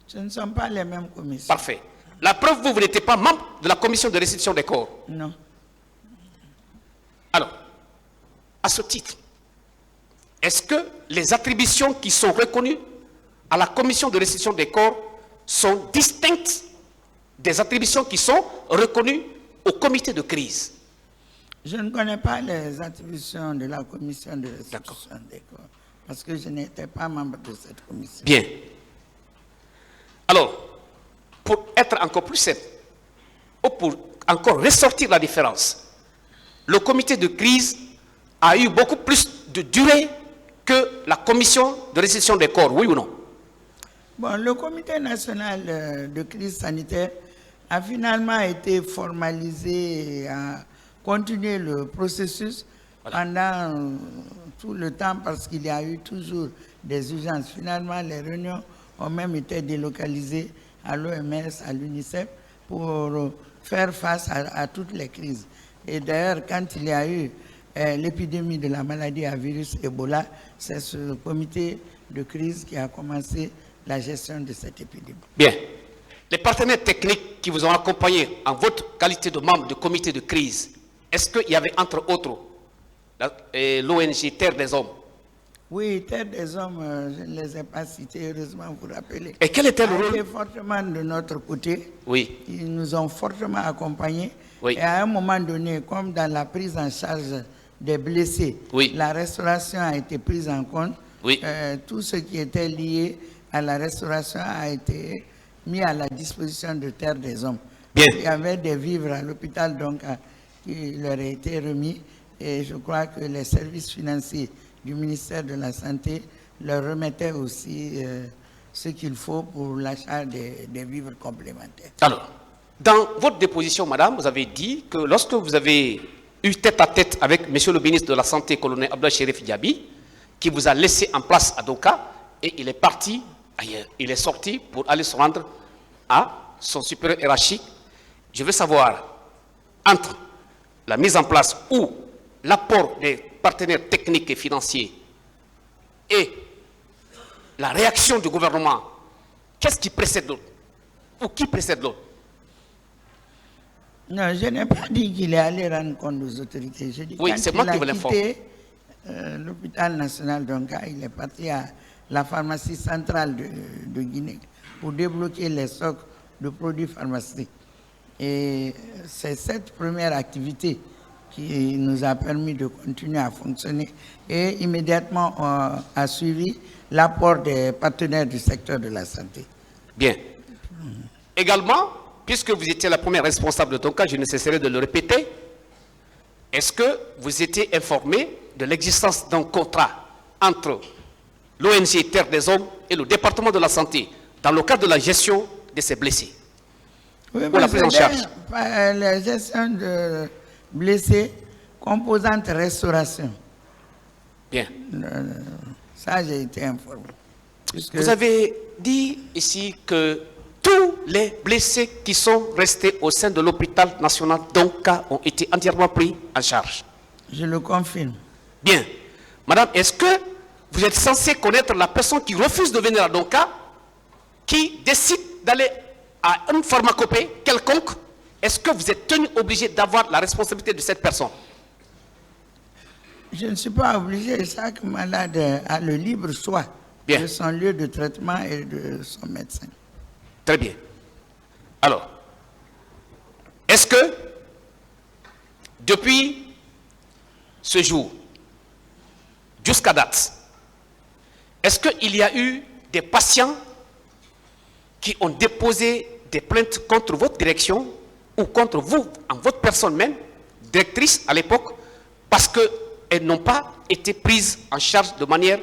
Ce ne sont pas les mêmes commissions. Parfait. La preuve, vous n'étiez pas membre de la commission de restitution des corps. Non. Alors, à ce titre, est-ce que les attributions qui sont reconnues à la commission de restitution des corps sont distinctes des attributions qui sont reconnues au comité de crise? Je ne connais pas les attributions de la commission de restitution des corps, parce que je n'étais pas membre de cette commission. Bien. Alors, pour être encore plus simple, ou pour encore ressortir la différence, le comité de crise a eu beaucoup plus de durée que la commission de restitution des corps, oui ou non? Bon, le comité national de crise sanitaire a finalement été formalisé et a continué le processus pendant tout le temps parce qu'il y a eu toujours des urgences. Finalement, les réunions ont même été délocalisées à l'OMS, à l'UNICEF pour faire face à toutes les crises. Et d'ailleurs, quand il y a eu l'épidémie de la maladie à virus Ebola, c'est ce comité de crise qui a commencé la gestion de cette épidémie. Bien. Les partenaires techniques qui vous ont accompagné en votre qualité de membre du comité de crise, est-ce qu'il y avait entre autres l'ONG Terre des Hommes? Oui, Terre des Hommes, je ne les ai pas cités, heureusement, vous vous rappelez. Et quel était le Ils ont été rôle? fortement de notre côté. Oui. Ils nous ont fortement accompagnés. Oui. Et à un moment donné, comme dans la prise en charge des blessés, Oui. la restauration a été prise en compte. Oui. Tout ce qui était lié à la restauration a été mis à la disposition de Terre des Hommes. Bien. Il y avait des vivres à l'hôpital donc qui leur a été remis et je crois que les services financiers du ministère de la Santé leur remettaient aussi ce qu'il faut pour l'achat des vivres complémentaires. Alors, dans votre déposition, madame, vous avez dit que lorsque vous avez eu tête à tête avec monsieur le ministre de la Santé, colonel Abdel Chérif Diaby, qui vous a laissé en place à Doka, et il est parti ailleurs. Il est sorti pour aller se rendre à son supérieur hiérarchique. Je veux savoir, entre la mise en place ou l'apport des partenaires techniques et financiers et la réaction du gouvernement, qu'est-ce qui précède l'autre? Ou qui précède l'autre? Non, je n'ai pas dit qu'il est allé rendre compte aux autorités. Je dis Oui, c'est moi qui vous qu'il a l'informe. quitté l'hôpital national d'Onka, il est parti à la pharmacie centrale de Guinée pour débloquer les stocks de produits pharmaceutiques. Et c'est cette première activité qui nous a permis de continuer à fonctionner. Et immédiatement, on a suivi l'apport des partenaires du secteur de la santé. Bien. Également, puisque vous étiez la première responsable de ton cas, je ne cesserai de le répéter, est-ce que vous étiez informé de l'existence d'un contrat entre l'ONG Terre des Hommes et le département de la santé dans le cadre de la gestion de ces blessés? Oui, pour la prise en charge. La gestion de blessés, composante restauration. Bien. Ça, j'ai été informé. Puisque Vous avez dit ici que tous les blessés qui sont restés au sein de l'hôpital national d'Onka ont été entièrement pris en charge. je le confirme. Bien. Madame, est-ce que vous êtes censé connaître la personne qui refuse de venir à Donka, qui décide d'aller à une pharmacopée quelconque? Est-ce que vous êtes tenu obligé d'avoir la responsabilité de cette personne? Je ne suis pas obligé. Chaque malade a le libre choix Bien. de son lieu de traitement et de son médecin. Très bien. Alors, est-ce que depuis ce jour jusqu'à date, est-ce qu'il y a eu des patients qui ont déposé des plaintes contre votre direction ou contre vous, en votre personne même, directrice à l'époque, parce qu'elles n'ont pas été prises en charge de manière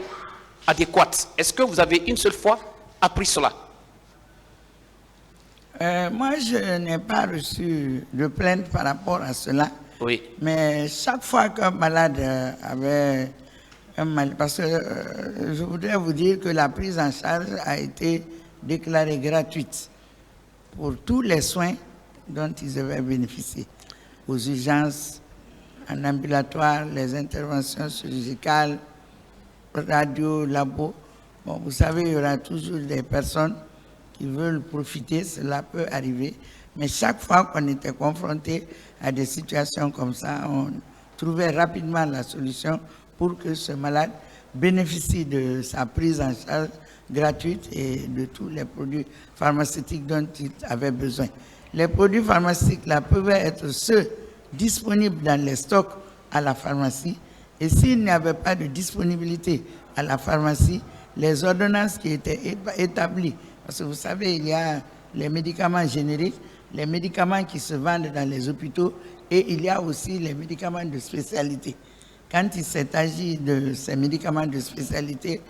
adéquate? Est-ce que vous avez une seule fois appris cela? Moi, je n'ai pas reçu de plainte par rapport à cela. Oui. Mais chaque fois qu'un malade avait un mal, parce que je voudrais vous dire que la prise en charge a été déclarée gratuite pour tous les soins dont ils avaient bénéficié, aux urgences, en ambulatoire, les interventions chirurgicales, radio, labo. Bon, vous savez, il y aura toujours des personnes qui veulent profiter, cela peut arriver. Mais chaque fois qu'on était confronté à des situations comme ça, on trouvait rapidement la solution pour que ce malade bénéficie de sa prise en charge gratuite et de tous les produits pharmaceutiques dont il avait besoin. Les produits pharmaceutiques là peuvent être ceux disponibles dans les stocks à la pharmacie. Et s'il n'y avait pas de disponibilité à la pharmacie, les ordonnances qui étaient établies, parce que vous savez, il y a les médicaments génériques, les médicaments qui se vendent dans les hôpitaux et il y a aussi les médicaments de spécialité. Quand il s'est agi de ces médicaments de spécialité,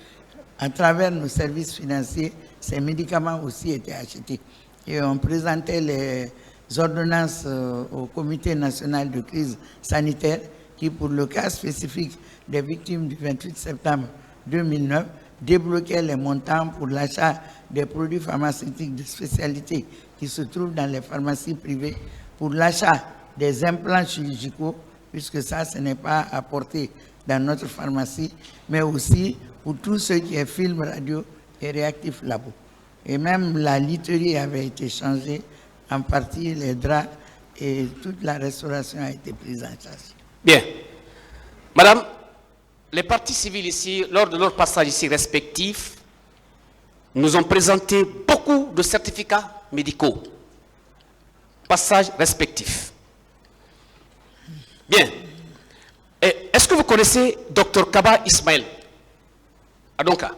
à travers nos services financiers, ces médicaments aussi étaient achetés. Et on présentait les ordonnances au Comité national de crise sanitaire qui, pour le cas spécifique des victimes du 28 septembre 2009, débloquait les montants pour l'achat des produits pharmaceutiques de spécialité qui se trouvent dans les pharmacies privées, pour l'achat des implants chirurgicaux, puisque ça, ce n'est pas apporté dans notre pharmacie, mais aussi pour tout ce qui est film, radio et réactifs labo. Et même la literie avait été changée, en partie les draps et toute la restauration a été prise en charge. Bien. Madame, les parties civiles ici, lors de leur passage ici respectif, nous ont présenté beaucoup de certificats médicaux. Passage respectif. Bien. Est-ce que vous connaissez Dr Kaba Ismaël Adonka?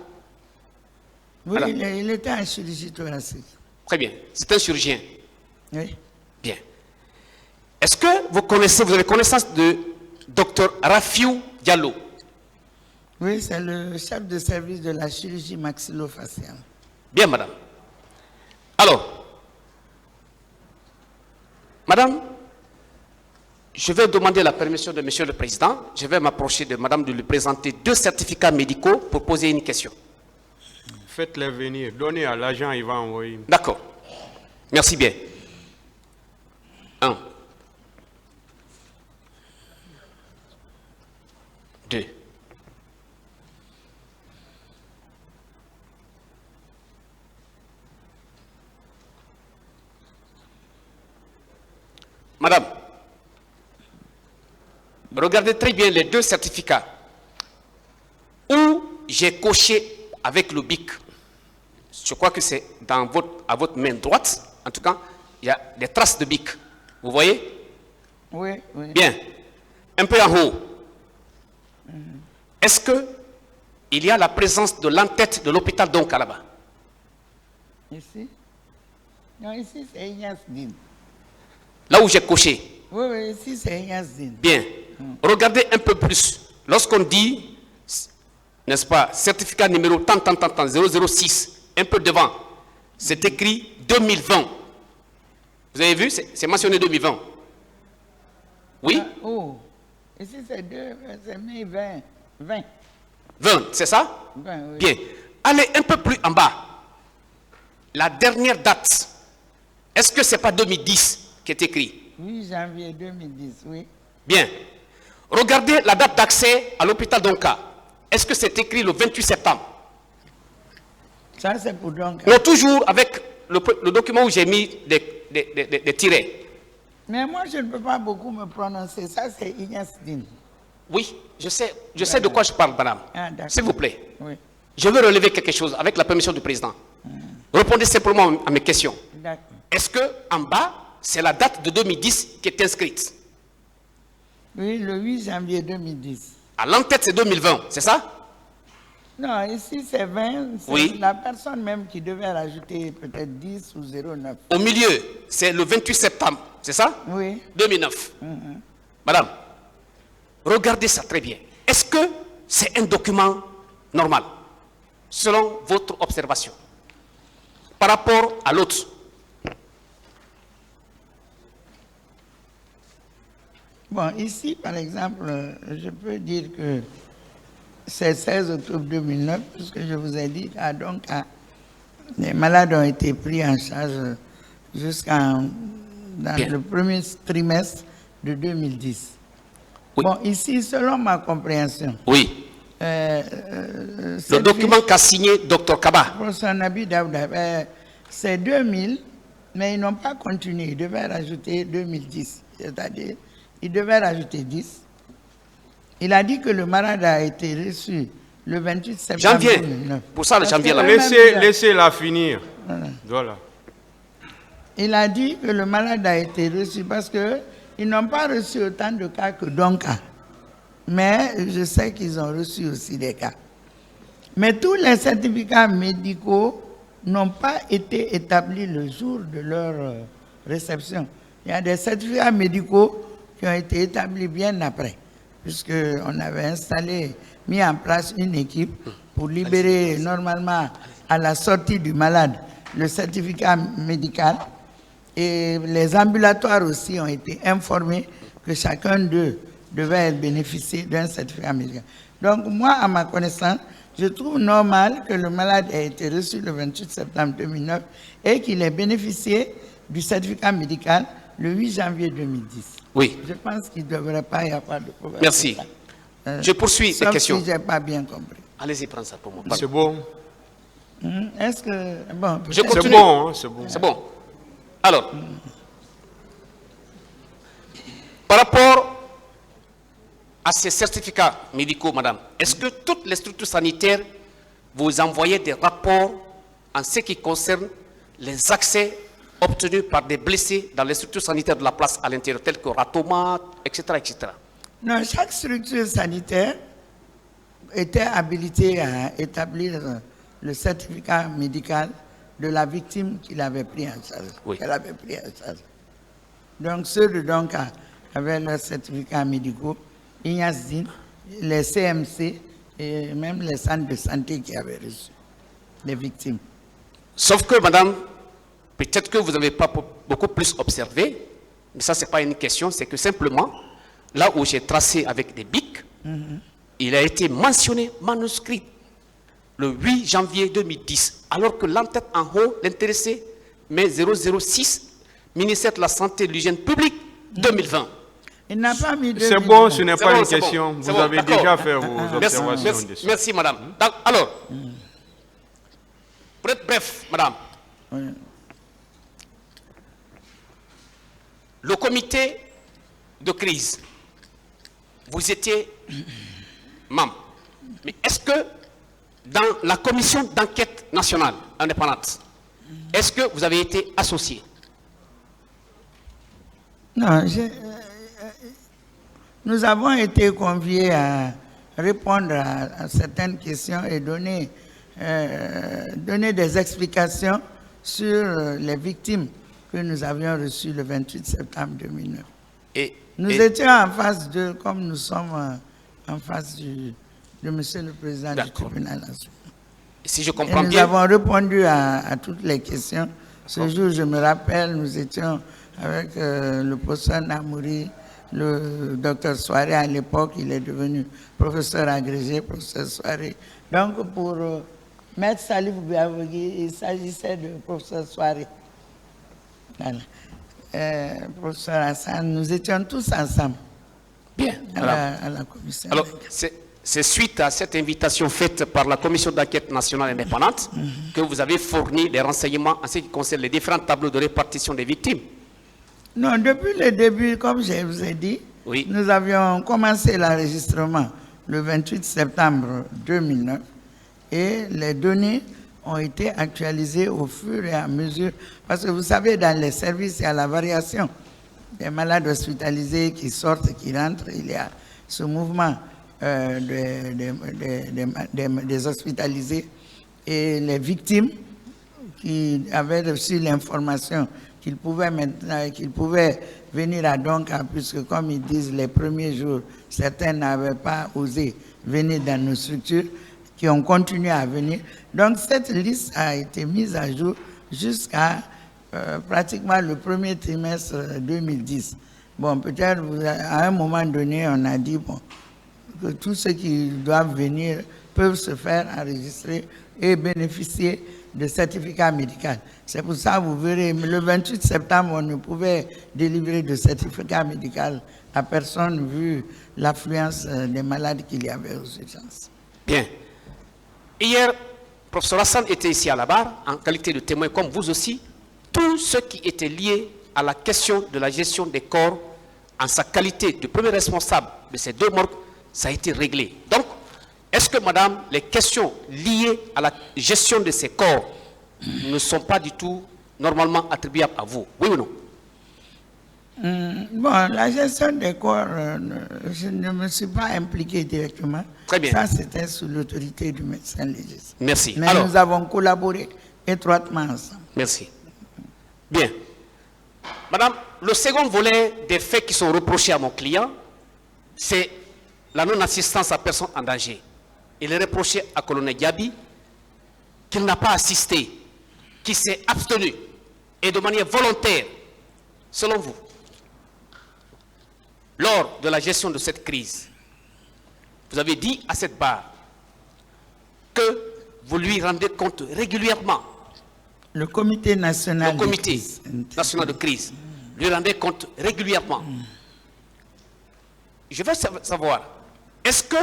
Oui, Voilà. il était en chirurgie thoracique. Très bien. C'est un chirurgien. Oui. Bien. Est-ce que vous avez connaissance de Dr Rafiou Diallo? Oui, c'est le chef de service de la chirurgie maxillofaciale. Bien, madame. Alors, madame, je vais demander la permission de Monsieur le Président. Je vais m'approcher de Madame de lui présenter 2 certificats médicaux pour poser une question. Faites-les venir. Donnez à l'agent, il va envoyer. D'accord. Merci bien. 1. 2. Madame, regardez très bien les 2 certificats où j'ai coché avec le bic. Je crois que c'est à votre main droite. En tout cas, il y a des traces de bic. Vous voyez? Oui, oui. Bien. Un peu en haut. Est-ce qu'il y a la présence de l'entête de l'hôpital Donka là-bas? Ici? Non, ici c'est Ignace Din. Là où j'ai coché. Oui, oui, ici c'est Ignace Din. Bien. Regardez un peu plus. Lorsqu'on dit, n'est-ce pas, certificat numéro tant, 006, un peu devant, c'est écrit 2020. Vous avez vu? C'est mentionné 2020. Oui? Ah, oh, ici c'est mai 20. 20, c'est ça? 20, oui. Bien. Allez un peu plus en bas. La dernière date. Est-ce que ce n'est pas 2010 qui est écrit? 8 janvier 2010, oui. Bien. Regardez la date d'accès à l'hôpital Donka. Est-ce que c'est écrit le 28 septembre? Ça c'est pour Donka. Non, toujours avec le document où j'ai mis des tirets. Mais moi je ne peux pas beaucoup me prononcer. Ça c'est Ignace Din. Oui, je sais de quoi je parle, madame. Ah, d'accord. S'il vous plaît. Oui, Je veux relever quelque chose avec la permission du président. Répondez simplement à mes questions. d'accord. Est-ce que en bas, c'est la date de 2010 qui est inscrite? Oui, le 8 janvier 2010. À l'entête, c'est 2020, c'est ça? Non, ici c'est 20. C'est Oui. la personne même qui devait rajouter peut-être 10 ou 09. Au milieu, c'est le 28 septembre, c'est ça? Oui. 2009. Madame, regardez ça très bien. Est-ce que c'est un document normal, selon votre observation, par rapport à l'autre? Bon, ici, par exemple, je peux dire que c'est 16 octobre 2009, puisque je vous ai dit, les malades ont été pris en charge dans Bien. le premier trimestre de 2010. Oui. Bon, ici, selon ma compréhension, Oui. Le cette document fiche qu'a signé Dr Kaba. pour son habit Daouda, c'est 2000, mais ils n'ont pas continué. Ils devaient rajouter 2010, c'est-à-dire, ils devaient rajouter 10. Il a dit que le malade a été reçu le 28 septembre Janvier. 2009. Pour ça, le Parce janvier que là. eux-mêmes, Laissez-la finir. Voilà. il a dit que le malade a été reçu parce qu'ils n'ont pas reçu autant de cas que Donka. Mais je sais qu'ils ont reçu aussi des cas. Mais tous les certificats médicaux n'ont pas été établis le jour de leur réception. Il y a des certificats médicaux qui ont été établis bien après, puisqu'on avait mis en place une équipe pour libérer normalement à la sortie du malade le certificat médical. Et les ambulatoires aussi ont été informés que chacun d'eux devait bénéficier d'un certificat médical. Donc moi, à ma connaissance, je trouve normal que le malade ait été reçu le 28 septembre 2009 et qu'il ait bénéficié du certificat médical le 8 janvier 2010. Oui. Je pense qu'il ne devrait pas y avoir de problème. Merci. Je poursuis les Sauf questions. si je n'ai pas bien compris. Allez-y, prends ça pour moi. C'est bon. Est-ce que... Bon, Je peut-être- C'est continue. bon, hein, c'est bon. C'est bon. Alors, par rapport à ces certificats médicaux, madame, est-ce que toutes les structures sanitaires vous envoyaient des rapports en ce qui concerne les accès obtenus par des blessés dans les structures sanitaires de la place à l'intérieur, telles que Ratoma, etc., etc. Non, chaque structure sanitaire était habilitée à établir le certificat médical de la victime qu'il avait pris en charge. Oui. Qu'elle avait pris en charge. Donc ceux de Donka avaient leurs certificats médicaux, Ignace Din, les CMC et même les centres de santé qui avaient reçu les victimes. Sauf que, madame, peut-être que vous n'avez pas beaucoup plus observé, Mais ça, ce n'est pas une question, c'est que simplement, là où j'ai tracé avec des bics, il a été mentionné manuscrit le 8 janvier 2010, alors que l'entête en haut, l'intéressé, met 006, ministère de la Santé et de l'Hygiène publique, 2020. Il n'a pas mis C'est bon, ce n'est C'est pas bon, une c'est question. bon, Vous c'est bon, avez d'accord. déjà fait vos Merci, observations merci, dessus. merci, madame. Donc, alors, pour être bref, madame, Oui. le comité de crise, vous étiez membre. Mais est-ce que dans la commission d'enquête nationale indépendante, est-ce que vous avez été associé? Non, nous avons été conviés à répondre à certaines questions et donner des explications sur les victimes que nous avions reçues le 28 septembre 2009. Nous étions en face de, comme nous sommes en face de Monsieur le Président du tribunal. Si je Et comprends nous bien, avons répondu à toutes les questions. Ce jour, je me rappelle, nous étions avec le professeur Namouri, le docteur Soiré à l'époque, il est devenu professeur agrégé, professeur Soiré. Donc pour Maître Salif Biavogui, il s'agissait de professeur Soiré. Voilà. Professeur Hassan, nous étions tous ensemble bien, à la commission. alors, c'est suite à cette invitation faite par la commission d'enquête nationale indépendante que vous avez fourni les renseignements en ce qui concerne les différents tableaux de répartition des victimes. Non, depuis le début, comme je vous ai dit, Oui. nous avions commencé l'enregistrement le 28 septembre 2009 et les données ont été actualisées au fur et à mesure. Parce que vous savez, dans les services, il y a la variation des malades hospitalisés qui sortent, qui rentrent. Il y a ce mouvement des hospitalisés et les victimes qui avaient reçu l'information qu'ils pouvaient venir à Donka, puisque comme ils disent, les premiers jours, certains n'avaient pas osé venir dans nos structures, qui ont continué à venir. Donc cette liste a été mise à jour jusqu'à pratiquement le premier trimestre 2010. Bon, peut-être à un moment donné, on a dit bon, que tous ceux qui doivent venir peuvent se faire enregistrer et bénéficier de certificat médical. C'est pour ça que vous verrez, le 28 septembre, on ne pouvait délivrer de certificat médical à personne vu l'affluence des malades qu'il y avait aux urgences. Bien. Hier, professeur Hassan était ici à la barre, en qualité de témoin, comme vous aussi. Tout ce qui était lié à la question de la gestion des corps, en sa qualité de premier responsable de ces deux morgues, ça a été réglé. Donc, est-ce que, madame, les questions liées à la gestion de ces corps ne sont pas du tout normalement attribuables à vous? Oui ou non? Bon, la gestion des corps, je ne me suis pas impliqué directement. Très bien. Ça, c'était sous l'autorité du médecin légiste. Merci. Mais Alors, nous avons collaboré étroitement ensemble. merci. Bien. Madame, le second volet des faits qui sont reprochés à mon client, c'est la non-assistance à personne en danger. Il est reproché à colonel Diaby qu'il n'a pas assisté, qu'il s'est abstenu et de manière volontaire, selon vous, lors de la gestion de cette crise. Vous avez dit à cette barre que vous lui rendez compte régulièrement. Le comité national, Le comité national de crise lui rendait compte régulièrement. Je veux savoir, est-ce que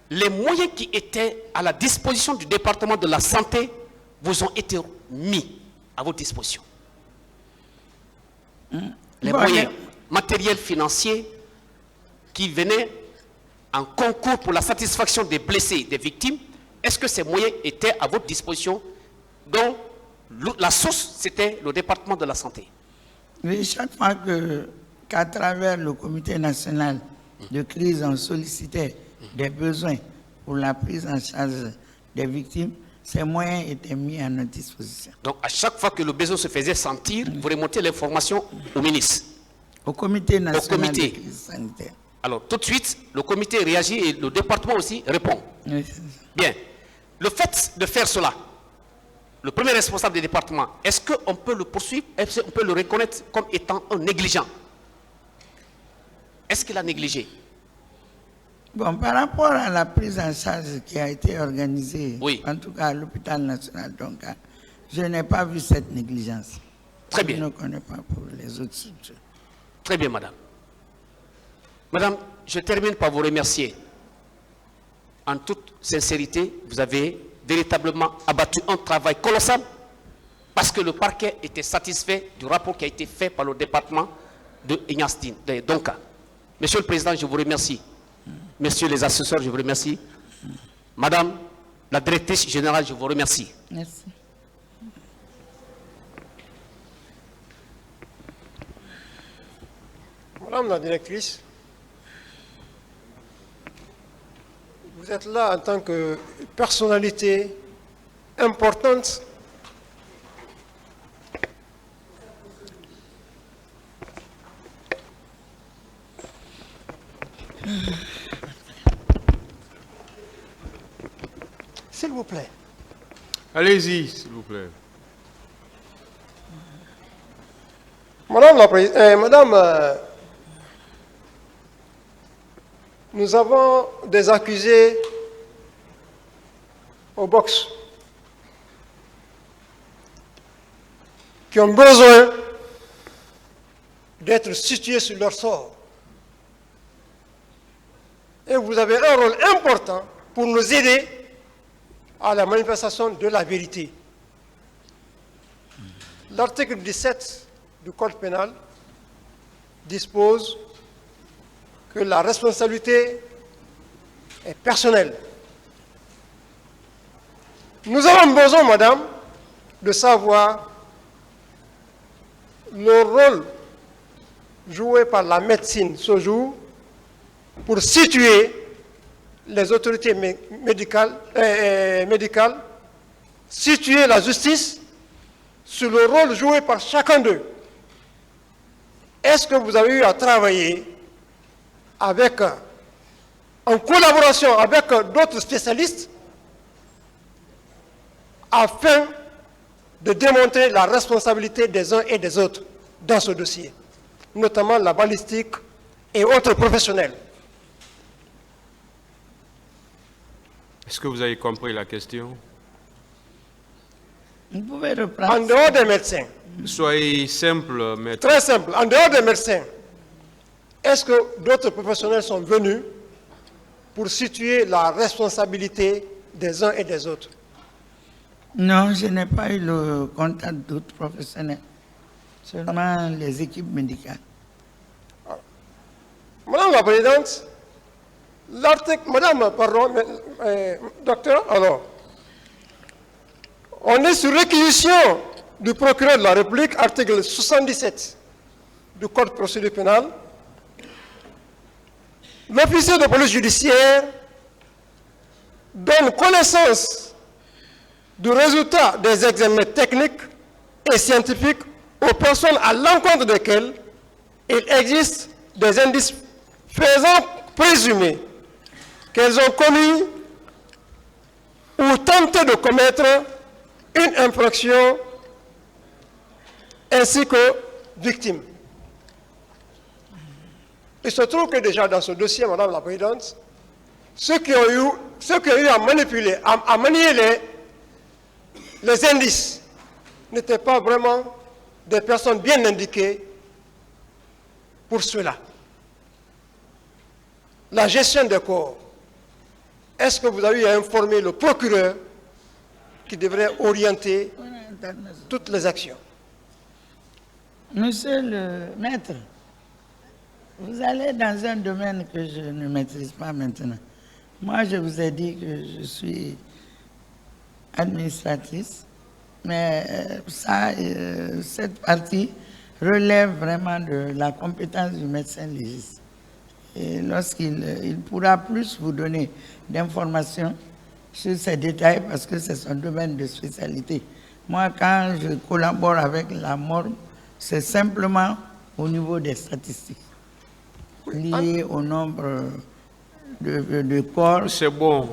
les moyens qui étaient à la disposition du département de la santé vous ont été mis à votre disposition? Les moyens matériels, financiers qui venaient en concours pour la satisfaction des blessés, des victimes, est-ce que ces moyens étaient à votre disposition, dont la source, c'était le département de la santé? Oui, chaque fois qu'à travers le comité national de crise, on sollicitait des besoins pour la prise en charge des victimes, ces moyens étaient mis à notre disposition. Donc, à chaque fois que le besoin se faisait sentir, vous remontez l'information au ministre. Au comité national comité. de crise sanitaire. Alors, tout de suite, le comité réagit et le département aussi répond. Oui, c'est ça. Bien. Le fait de faire cela, le premier responsable du département, est-ce qu'on peut le poursuivre? Est-ce qu'on peut le reconnaître comme étant un négligent? Est-ce qu'il a négligé? Bon, par rapport à la prise en charge qui a été organisée, Oui. en tout cas à l'hôpital national, donc, je n'ai pas vu cette négligence. Très bien. Je ne connais pas pour les autres structures. Très bien, madame. Madame, je termine par vous remercier. En toute sincérité, vous avez véritablement abattu un travail colossal parce que le parquet était satisfait du rapport qui a été fait par le département de Ignastine, de Donka. Monsieur le Président, je vous remercie. Messieurs les assesseurs, je vous remercie. Madame la directrice générale, je vous remercie. Merci. Madame la directrice, vous êtes là en tant que personnalité importante s'il vous plaît. Allez-y, s'il vous plaît. Madame, nous avons des accusés au box qui ont besoin d'être situés sur leur sort. Et vous avez un rôle important pour nous aider à la manifestation de la vérité. L'article 17 du Code pénal dispose que la responsabilité est personnelle. Nous avons besoin, madame, de savoir le rôle joué par la médecine ce jour pour situer les autorités médicales, situer la justice sur le rôle joué par chacun d'eux. Est-ce que vous avez eu à travailler en collaboration avec d'autres spécialistes afin de démontrer la responsabilité des uns et des autres dans ce dossier, notamment la balistique et autres professionnels? Est-ce que vous avez compris la question? Vous pouvez reprendre. En dehors des médecins, Soyez simple, maître. très simple, en dehors des médecins, est-ce que d'autres professionnels sont venus pour situer la responsabilité des uns et des autres? Non, je n'ai pas eu le contact d'autres professionnels, seulement les équipes médicales. Madame la Présidente, docteur, alors, on est sur réquisition du procureur de la République, article 77 du Code de procédure pénale. L'officier de police judiciaire donne connaissance du résultat des examens techniques et scientifiques aux personnes à l'encontre desquelles il existe des indices faisant présumer qu'elles ont commis ou tenté de commettre une infraction ainsi que victimes. Il se trouve que déjà dans ce dossier, Madame la Présidente, ceux qui ont eu à manipuler, à manier les indices n'étaient pas vraiment des personnes bien indiquées pour cela. La gestion des corps, est-ce que vous avez eu à informer le procureur qui devrait orienter toutes les actions? Monsieur le maître, vous allez dans un domaine que je ne maîtrise pas maintenant. Moi, je vous ai dit que je suis administratrice, mais cette partie relève vraiment de la compétence du médecin légiste. Et lorsqu'il pourra plus vous donner d'informations sur ces détails, parce que c'est son domaine de spécialité. Moi, quand je collabore avec la morgue, c'est simplement au niveau des statistiques, liées au nombre de corps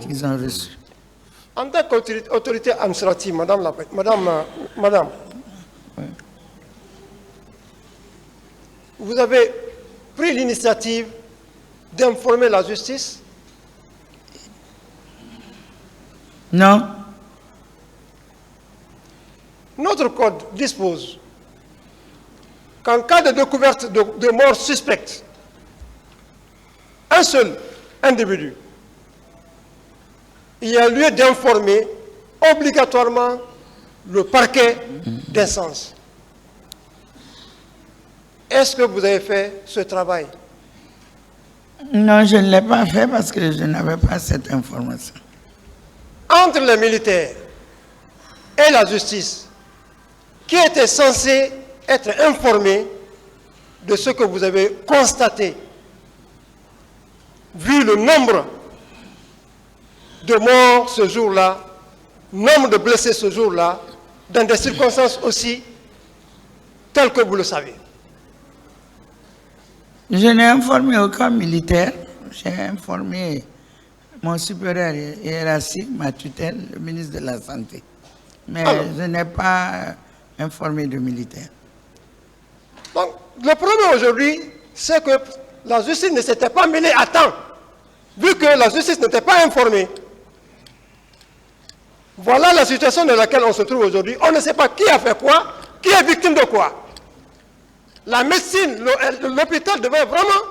qu'ils ont reçus. En tant qu'autorité administrative, madame, Oui. Vous avez pris l'initiative d'informer la justice? Non. Notre code dispose qu'en cas de découverte de mort suspecte, un seul individu, il y a lieu d'informer obligatoirement le parquet d'instance. Est-ce que vous avez fait ce travail? Non, je ne l'ai pas fait parce que je n'avais pas cette information. Entre les militaires et la justice, qui était censé être informé de ce que vous avez constaté, vu le nombre de morts ce jour-là, nombre de blessés ce jour-là, dans des circonstances aussi telles que vous le savez. Je n'ai informé aucun militaire. J'ai informé mon supérieur hiérarchique, ma tutelle, le ministre de la Santé. Mais Alors, je n'ai pas informé de militaires. donc, le problème aujourd'hui, c'est que la justice ne s'était pas mêlée à temps, vu que la justice n'était pas informée. Voilà la situation dans laquelle on se trouve aujourd'hui. On ne sait pas qui a fait quoi, qui est victime de quoi. La médecine, l'hôpital devait vraiment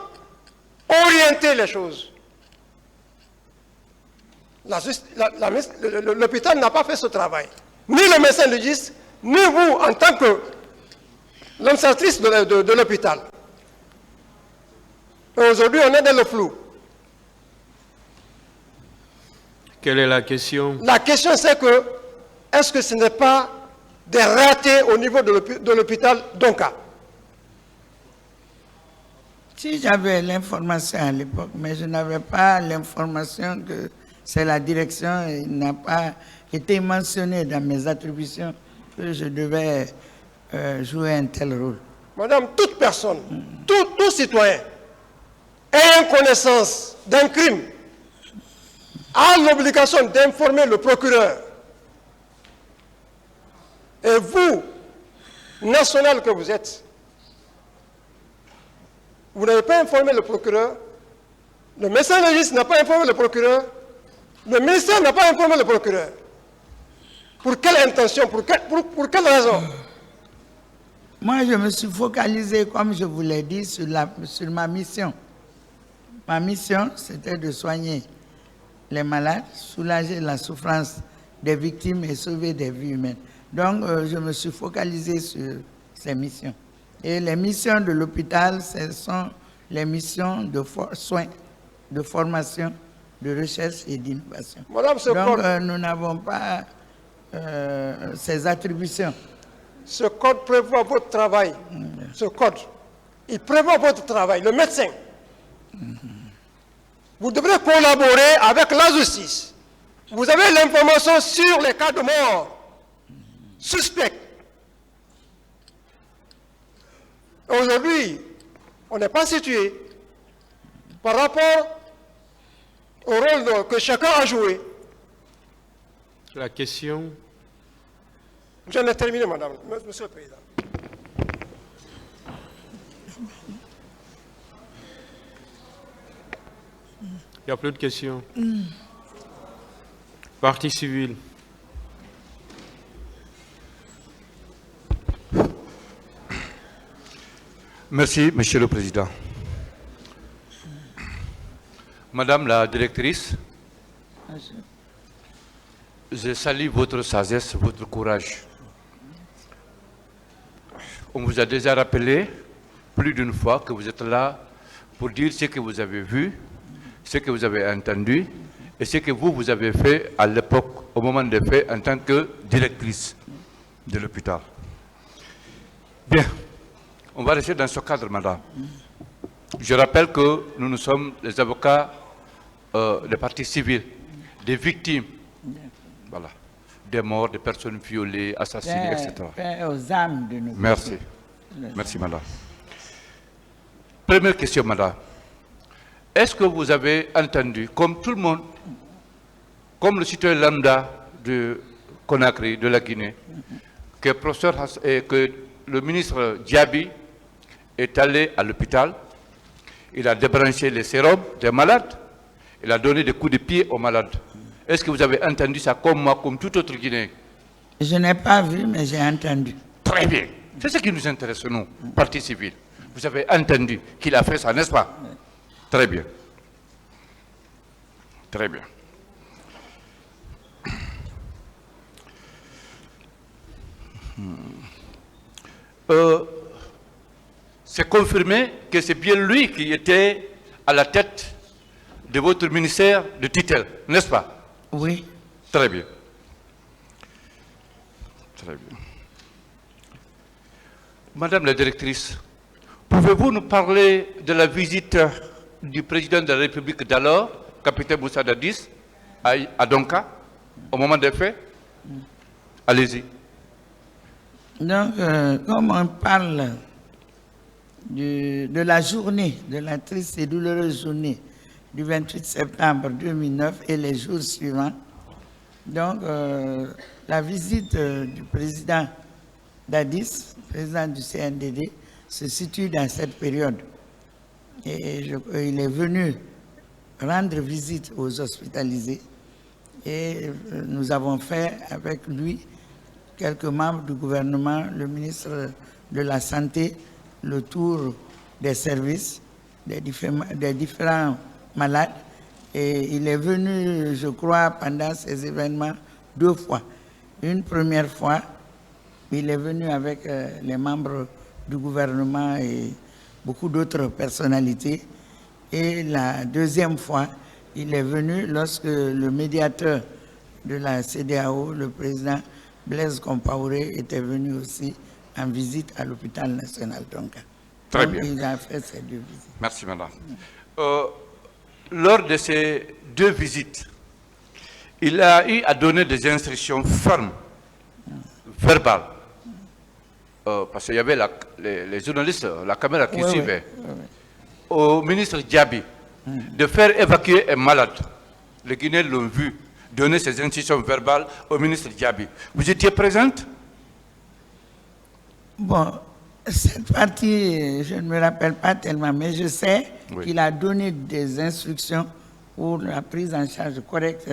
orienter les choses. L'hôpital n'a pas fait ce travail. Ni le médecin légiste, ni vous en tant que l'administratrice de l'hôpital. Aujourd'hui, on est dans le flou. Quelle est la question? La question, c'est que, est-ce que ce n'est pas des ratés au niveau de l'hôpital Donka? Si j'avais l'information à l'époque, mais je n'avais pas l'information que c'est la direction, et il n'a pas été mentionné dans mes attributions que je devais jouer un tel rôle. Madame, toute personne, tout citoyen ayant connaissance d'un crime a l'obligation d'informer le procureur. Et vous, national que vous êtes, vous n'avez pas informé le procureur, le médecin légiste n'a pas informé le procureur, le ministère n'a pas informé le procureur. Pour quelle intention, pour quelle raison? Moi, je me suis focalisé, comme je vous l'ai dit, sur ma mission. Ma mission, c'était de soigner les malades, soulager la souffrance des victimes et sauver des vies humaines. Donc, je me suis focalisé sur ces missions. Et les missions de l'hôpital, ce sont les missions de soins, de formation, de recherche et d'innovation. Donc, nous n'avons pas ces attributions. Ce code prévoit votre travail. Ce code, il prévoit votre travail. Le médecin, vous devrez collaborer avec la justice. Vous avez l'information sur les cas de mort suspects. Aujourd'hui, on n'est pas situé par rapport au rôle que chacun a joué. La question? J'en ai terminé, madame, monsieur le président. Il n'y a plus de questions. Partie civile. Merci, Monsieur le Président. Madame la directrice, je salue votre sagesse, votre courage. On vous a déjà rappelé plus d'une fois que vous êtes là pour dire ce que vous avez vu, ce que vous avez entendu et ce que vous avez fait à l'époque, au moment des faits, en tant que directrice de l'hôpital. Bien, on va rester dans ce cadre, madame. Je rappelle que nous sommes les avocats des parties civiles, des victimes, voilà, des morts, des personnes violées, assassinées, etc. Aux âmes de nos Merci. Merci, madame. Première question, madame. Est-ce que vous avez entendu, comme tout le monde, comme le citoyen lambda de Conakry, de la Guinée, que le ministre Diaby est allé à l'hôpital il a débranché les sérums des malades, il a donné des coups de pied aux malades. Est-ce que vous avez entendu ça comme moi, comme tout autre Guinéen? Je n'ai pas vu, mais j'ai entendu. Très bien. C'est ce qui nous intéresse, nous, partie civile. Vous avez entendu qu'il a fait ça, n'est-ce pas? Très bien. Très bien. C'est confirmé que c'est bien lui qui était à la tête de votre ministère de tutelle, n'est-ce pas? Oui. Très bien. Très bien. Madame la directrice, pouvez-vous nous parler de la visite du président de la République d'alors, capitaine Moussa Dadis, à Donka, au moment des faits? Allez-y. Donc, comme on parle de la journée, de la triste et douloureuse journée du 28 septembre 2009 et les jours suivants, donc la visite du président Dadis, président du CNDD, se situe dans cette période. Et il est venu rendre visite aux hospitalisés et nous avons fait avec lui quelques membres du gouvernement, le ministre de la Santé, le tour des services des différents malades. Et il est venu, je crois, pendant ces événements 2 fois. Une première fois, il est venu avec les membres du gouvernement et beaucoup d'autres personnalités. Et la deuxième fois, il est venu lorsque le médiateur de la CEDEAO, le président Blaise Compaoré, était venu aussi en visite à l'hôpital national Donka. Très Donc, bien. il a fait ces 2 visites. Merci, madame. Lors de ces 2 visites, il a eu à donner des instructions fermes, verbales, parce qu'il y avait les journalistes, la caméra qui suivait, au ministre Diaby, de faire évacuer un malade. Les Guinéens l'ont vu donner ces instructions verbales au ministre Diaby. Vous étiez présente? Bon, cette partie, je ne me rappelle pas tellement, mais je sais qu'il a donné des instructions pour la prise en charge correcte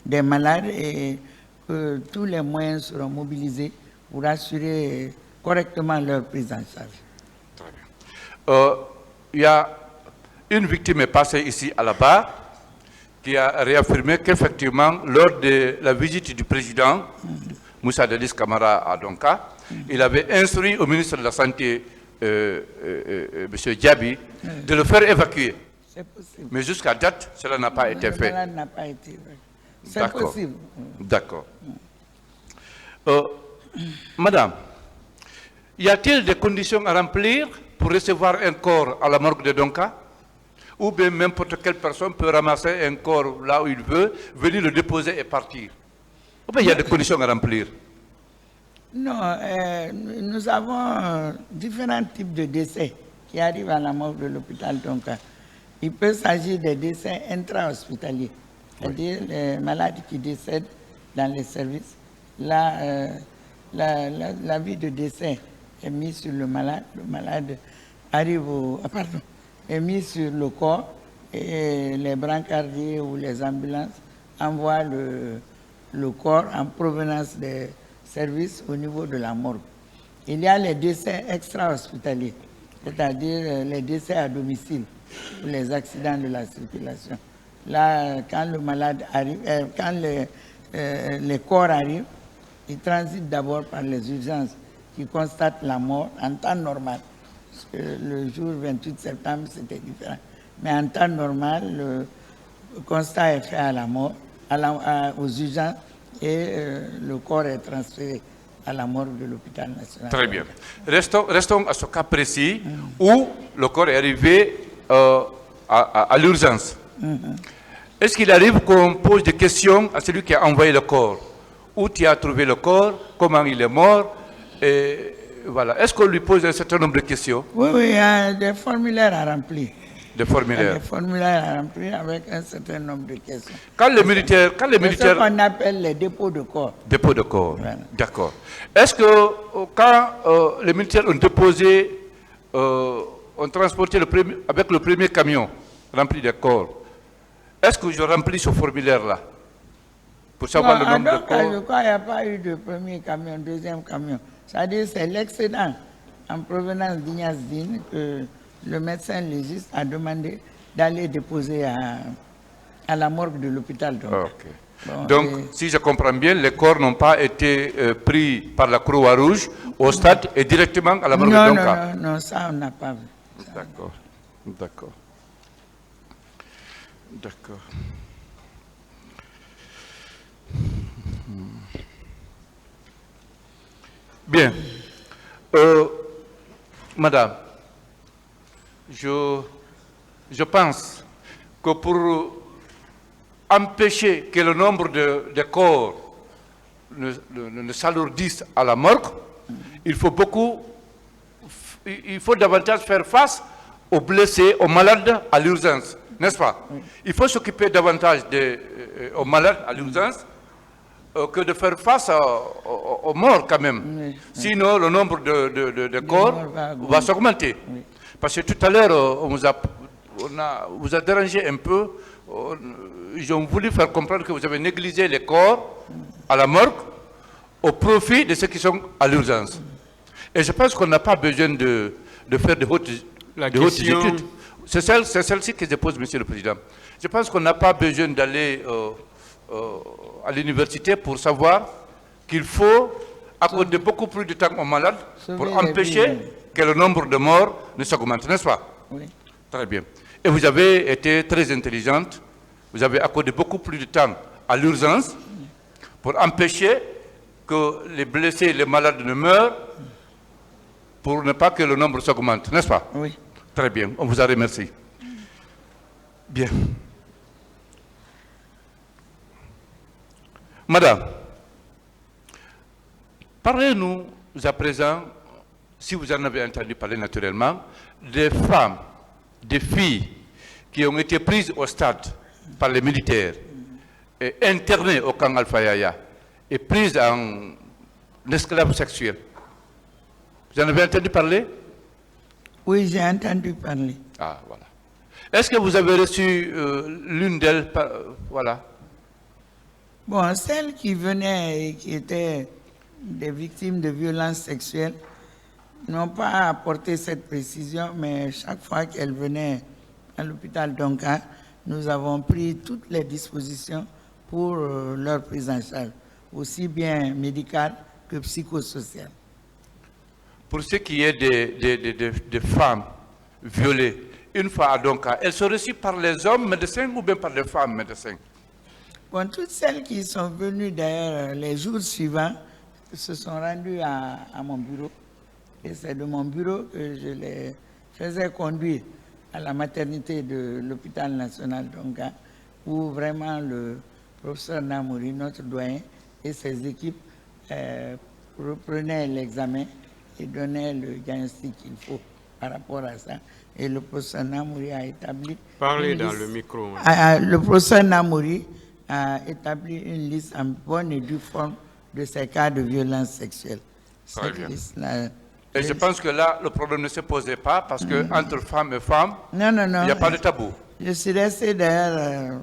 des malades et que tous les moyens seront mobilisés pour assurer correctement leur prise en charge. Très bien. Il y a une victime est passée ici à la barre qui a réaffirmé qu'effectivement, lors de la visite du président Moussa Dadis Camara à Donka, il avait instruit au ministre de la Santé, M. Diaby, de le faire évacuer. C'est possible. Mais jusqu'à date, cela n'a pas été fait. Cela n'a pas été fait. C'est possible. D'accord. Madame, y a-t-il des conditions à remplir pour recevoir un corps à la morgue de Donka? Ou bien n'importe quelle personne peut ramasser un corps là où il veut, venir le déposer et partir? Ou bien il y a des conditions à remplir? Non, nous avons différents types de décès qui arrivent à la morgue de l'hôpital Donka. Il peut s'agir des décès intra-hospitaliers, c'est-à-dire les malades qui décèdent dans les services. L'avis de décès est mis sur le malade arrive est mis sur le corps et les brancardiers ou les ambulances envoient le corps en provenance des services au niveau de la morgue. Il y a les décès extra-hospitaliers, c'est-à-dire les décès à domicile ou les accidents de la circulation. Là, quand le malade arrive, quand les corps arrivent, ils transitent d'abord par les urgences qui constatent la mort en temps normal. Parce que le jour 28 septembre, c'était différent. Mais en temps normal, le constat est fait à la mort, aux urgences, et le corps est transféré à la morgue de l'hôpital national. Très bien. Restons à ce cas précis où le corps est arrivé à l'urgence. Est-ce qu'il arrive qu'on pose des questions à celui qui a envoyé le corps? Où tu as trouvé le corps? Comment il est mort? Et voilà. Est-ce qu'on lui pose un certain nombre de questions? Oui, il y a des formulaires à remplir. Des formulaires. Des formulaires à remplir avec un certain nombre de questions. Quand les militaires... C'est ce qu'on appelle les dépôts de corps. Dépôt de corps, Voilà. D'accord. Est-ce que quand les militaires ont déposé, ont on transportait avec le premier camion rempli de corps. Est-ce que je remplis ce formulaire-là pour savoir le nombre de corps? Je crois qu'il n'y a pas eu de premier camion, deuxième camion. C'est-à-dire c'est l'excédent en provenance d'Ignace-Dine que le médecin légiste a demandé d'aller déposer à la morgue de l'hôpital. Donc, si je comprends bien, les corps n'ont pas été pris par la Croix-Rouge au stade et directement à la morgue de Donka. Non, ça on n'a pas vu. D'accord. Bien. Madame, je pense que pour empêcher que le nombre de corps ne s'alourdisse à la morgue, il faut davantage faire face aux blessés, aux malades à l'urgence, n'est-ce pas? Il faut s'occuper davantage aux malades à l'urgence que de faire face aux morts quand même. Sinon, le nombre de corps va s'augmenter. Parce que tout à l'heure, on vous a dérangé un peu. Ils ont voulu faire comprendre que vous avez négligé les corps à la morgue au profit de ceux qui sont à l'urgence. Et je pense qu'on n'a pas besoin de faire de hautes études. C'est celle-ci que je pose, Monsieur le Président. Je pense qu'on n'a pas besoin d'aller à l'université pour savoir qu'il faut accorder beaucoup plus de temps aux malades pour empêcher que le nombre de morts ne s'augmente, n'est-ce pas? Oui. Très bien. Et vous avez été très intelligente. Vous avez accordé beaucoup plus de temps à l'urgence pour empêcher que les blessés et les malades ne meurent, pour ne pas que le nombre s'augmente, n'est-ce pas? Oui. Très bien, on vous a remercié. Bien. Madame, parlez-nous à présent, si vous en avez entendu parler naturellement, des femmes, des filles qui ont été prises au stade par les militaires et internées au camp Alpha Yaya et prises en esclave sexuel. Vous en avez entendu parler? Oui, j'ai entendu parler. Ah, voilà. Est-ce que vous avez reçu l'une d'elles? Voilà. Bon, celles qui venaient et qui étaient des victimes de violences sexuelles n'ont pas apporté cette précision, mais chaque fois qu'elles venaient à l'hôpital Donka, nous avons pris toutes les dispositions pour leur prise en charge, aussi bien médicale que psychosociale. Pour ce qui est des femmes violées, une fois à Donka, elles sont reçues par les hommes médecins ou bien par les femmes médecins? Bon, toutes celles qui sont venues d'ailleurs les jours suivants se sont rendues à mon bureau. Et c'est de mon bureau que je les faisais conduire à la maternité de l'hôpital national Donka, où vraiment le professeur Namouri, notre doyen, et ses équipes reprenaient l'examen et donnaient le diagnostic qu'il faut par rapport à ça. Et le professeur Namouri a établi... Parlez dans le micro. Le professeur Namouri a établi une liste en bonne et due forme de ces cas de violence sexuelle. Très bien. Et je pense que là, le problème ne se posait pas parce que entre femmes et femmes, il n'y a pas de tabou. Je suis resté d'ailleurs,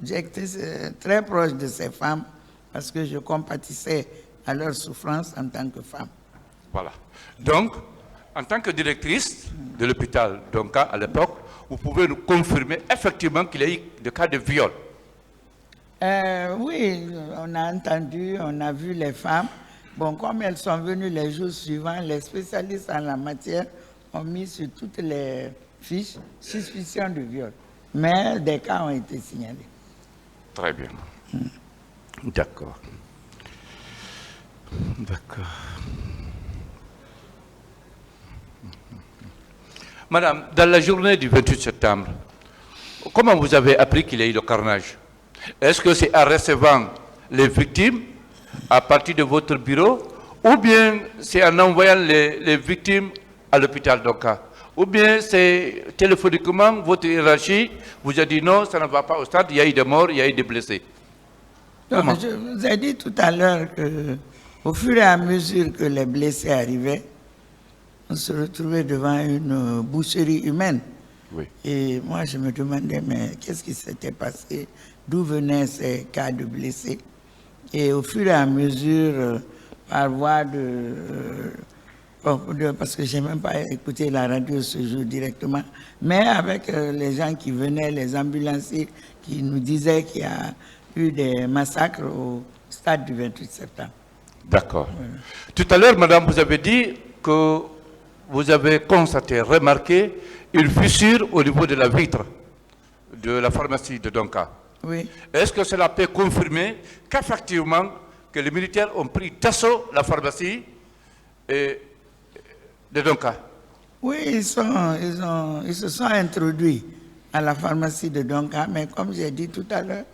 j'étais très proche de ces femmes parce que je compatissais à leur souffrance en tant que femme. Voilà. Donc, en tant que directrice de l'hôpital Donka à l'époque, vous pouvez nous confirmer effectivement qu'il y a eu des cas de viol. Oui, on a entendu, on a vu les femmes. Bon, comme elles sont venues les jours suivants, les spécialistes en la matière ont mis sur toutes les fiches suspicion de viol. Mais des cas ont été signalés. Très bien. D'accord. D'accord. Madame, dans la journée du 28 septembre, comment vous avez appris qu'il y a eu le carnage? Est-ce que c'est en recevant les victimes à partir de votre bureau, ou bien c'est en envoyant les victimes à l'hôpital Donka, ou bien c'est téléphoniquement votre hiérarchie vous a dit non, ça ne va pas au stade, il y a eu des morts, il y a eu des blessés? Donc, je vous ai dit tout à l'heure qu'au fur et à mesure que les blessés arrivaient, on se retrouvait devant une boucherie humaine. Oui. Et moi, je me demandais, mais qu'est-ce qui s'était passé? D'où venaient ces cas de blessés? Et au fur et à mesure, par voie parce que je n'ai même pas écouté la radio ce jour directement, mais avec les gens qui venaient, les ambulanciers, qui nous disaient qu'il y a eu des massacres au stade du 28 septembre. D'accord. Tout à l'heure, madame, vous avez dit que vous avez constaté, remarqué une fissure au niveau de la vitre de la pharmacie de Donka. Oui. Est-ce que cela peut confirmer qu'effectivement, que les militaires ont pris d'assaut la pharmacie de Donka? Oui, ils se sont introduits à la pharmacie de Donka, mais comme j'ai dit tout à l'heure,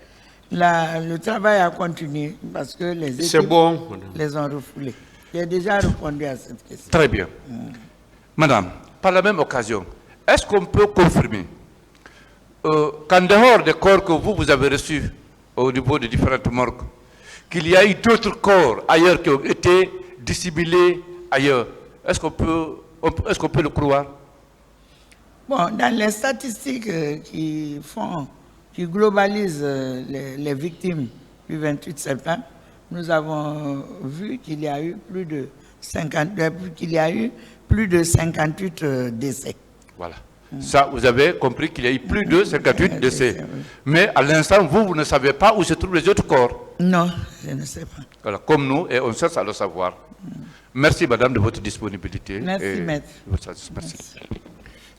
le travail a continué parce que les équipes les ont refoulés. J'ai déjà répondu à cette question. Très bien. Madame, par la même occasion, est-ce qu'on peut confirmer qu'en dehors des corps que vous avez reçus au niveau des différentes morgues, qu'il y a eu d'autres corps ailleurs qui ont été dissimulés ailleurs? Est-ce qu'on peut le croire? Bon, dans les statistiques qui globalisent les victimes du 28 septembre, nous avons vu qu'il y a eu plus de 58 décès. Voilà. Ça, vous avez compris qu'il y a eu plus de 58 décès. Oui. Mais à l'instant, vous ne savez pas où se trouvent les autres corps. Non, je ne sais pas. Voilà, comme nous, et on cherche à le savoir. Merci, madame, de votre disponibilité. Merci, maître. Merci.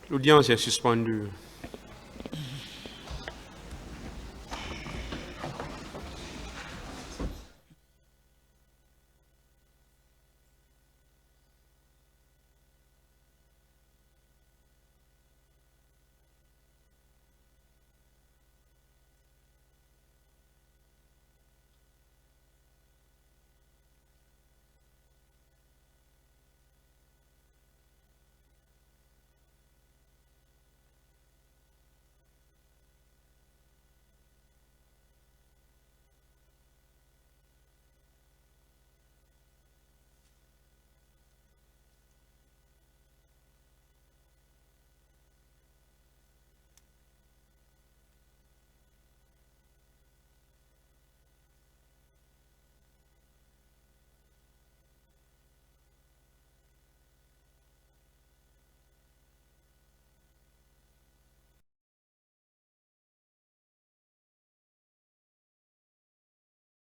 L'audience est suspendue.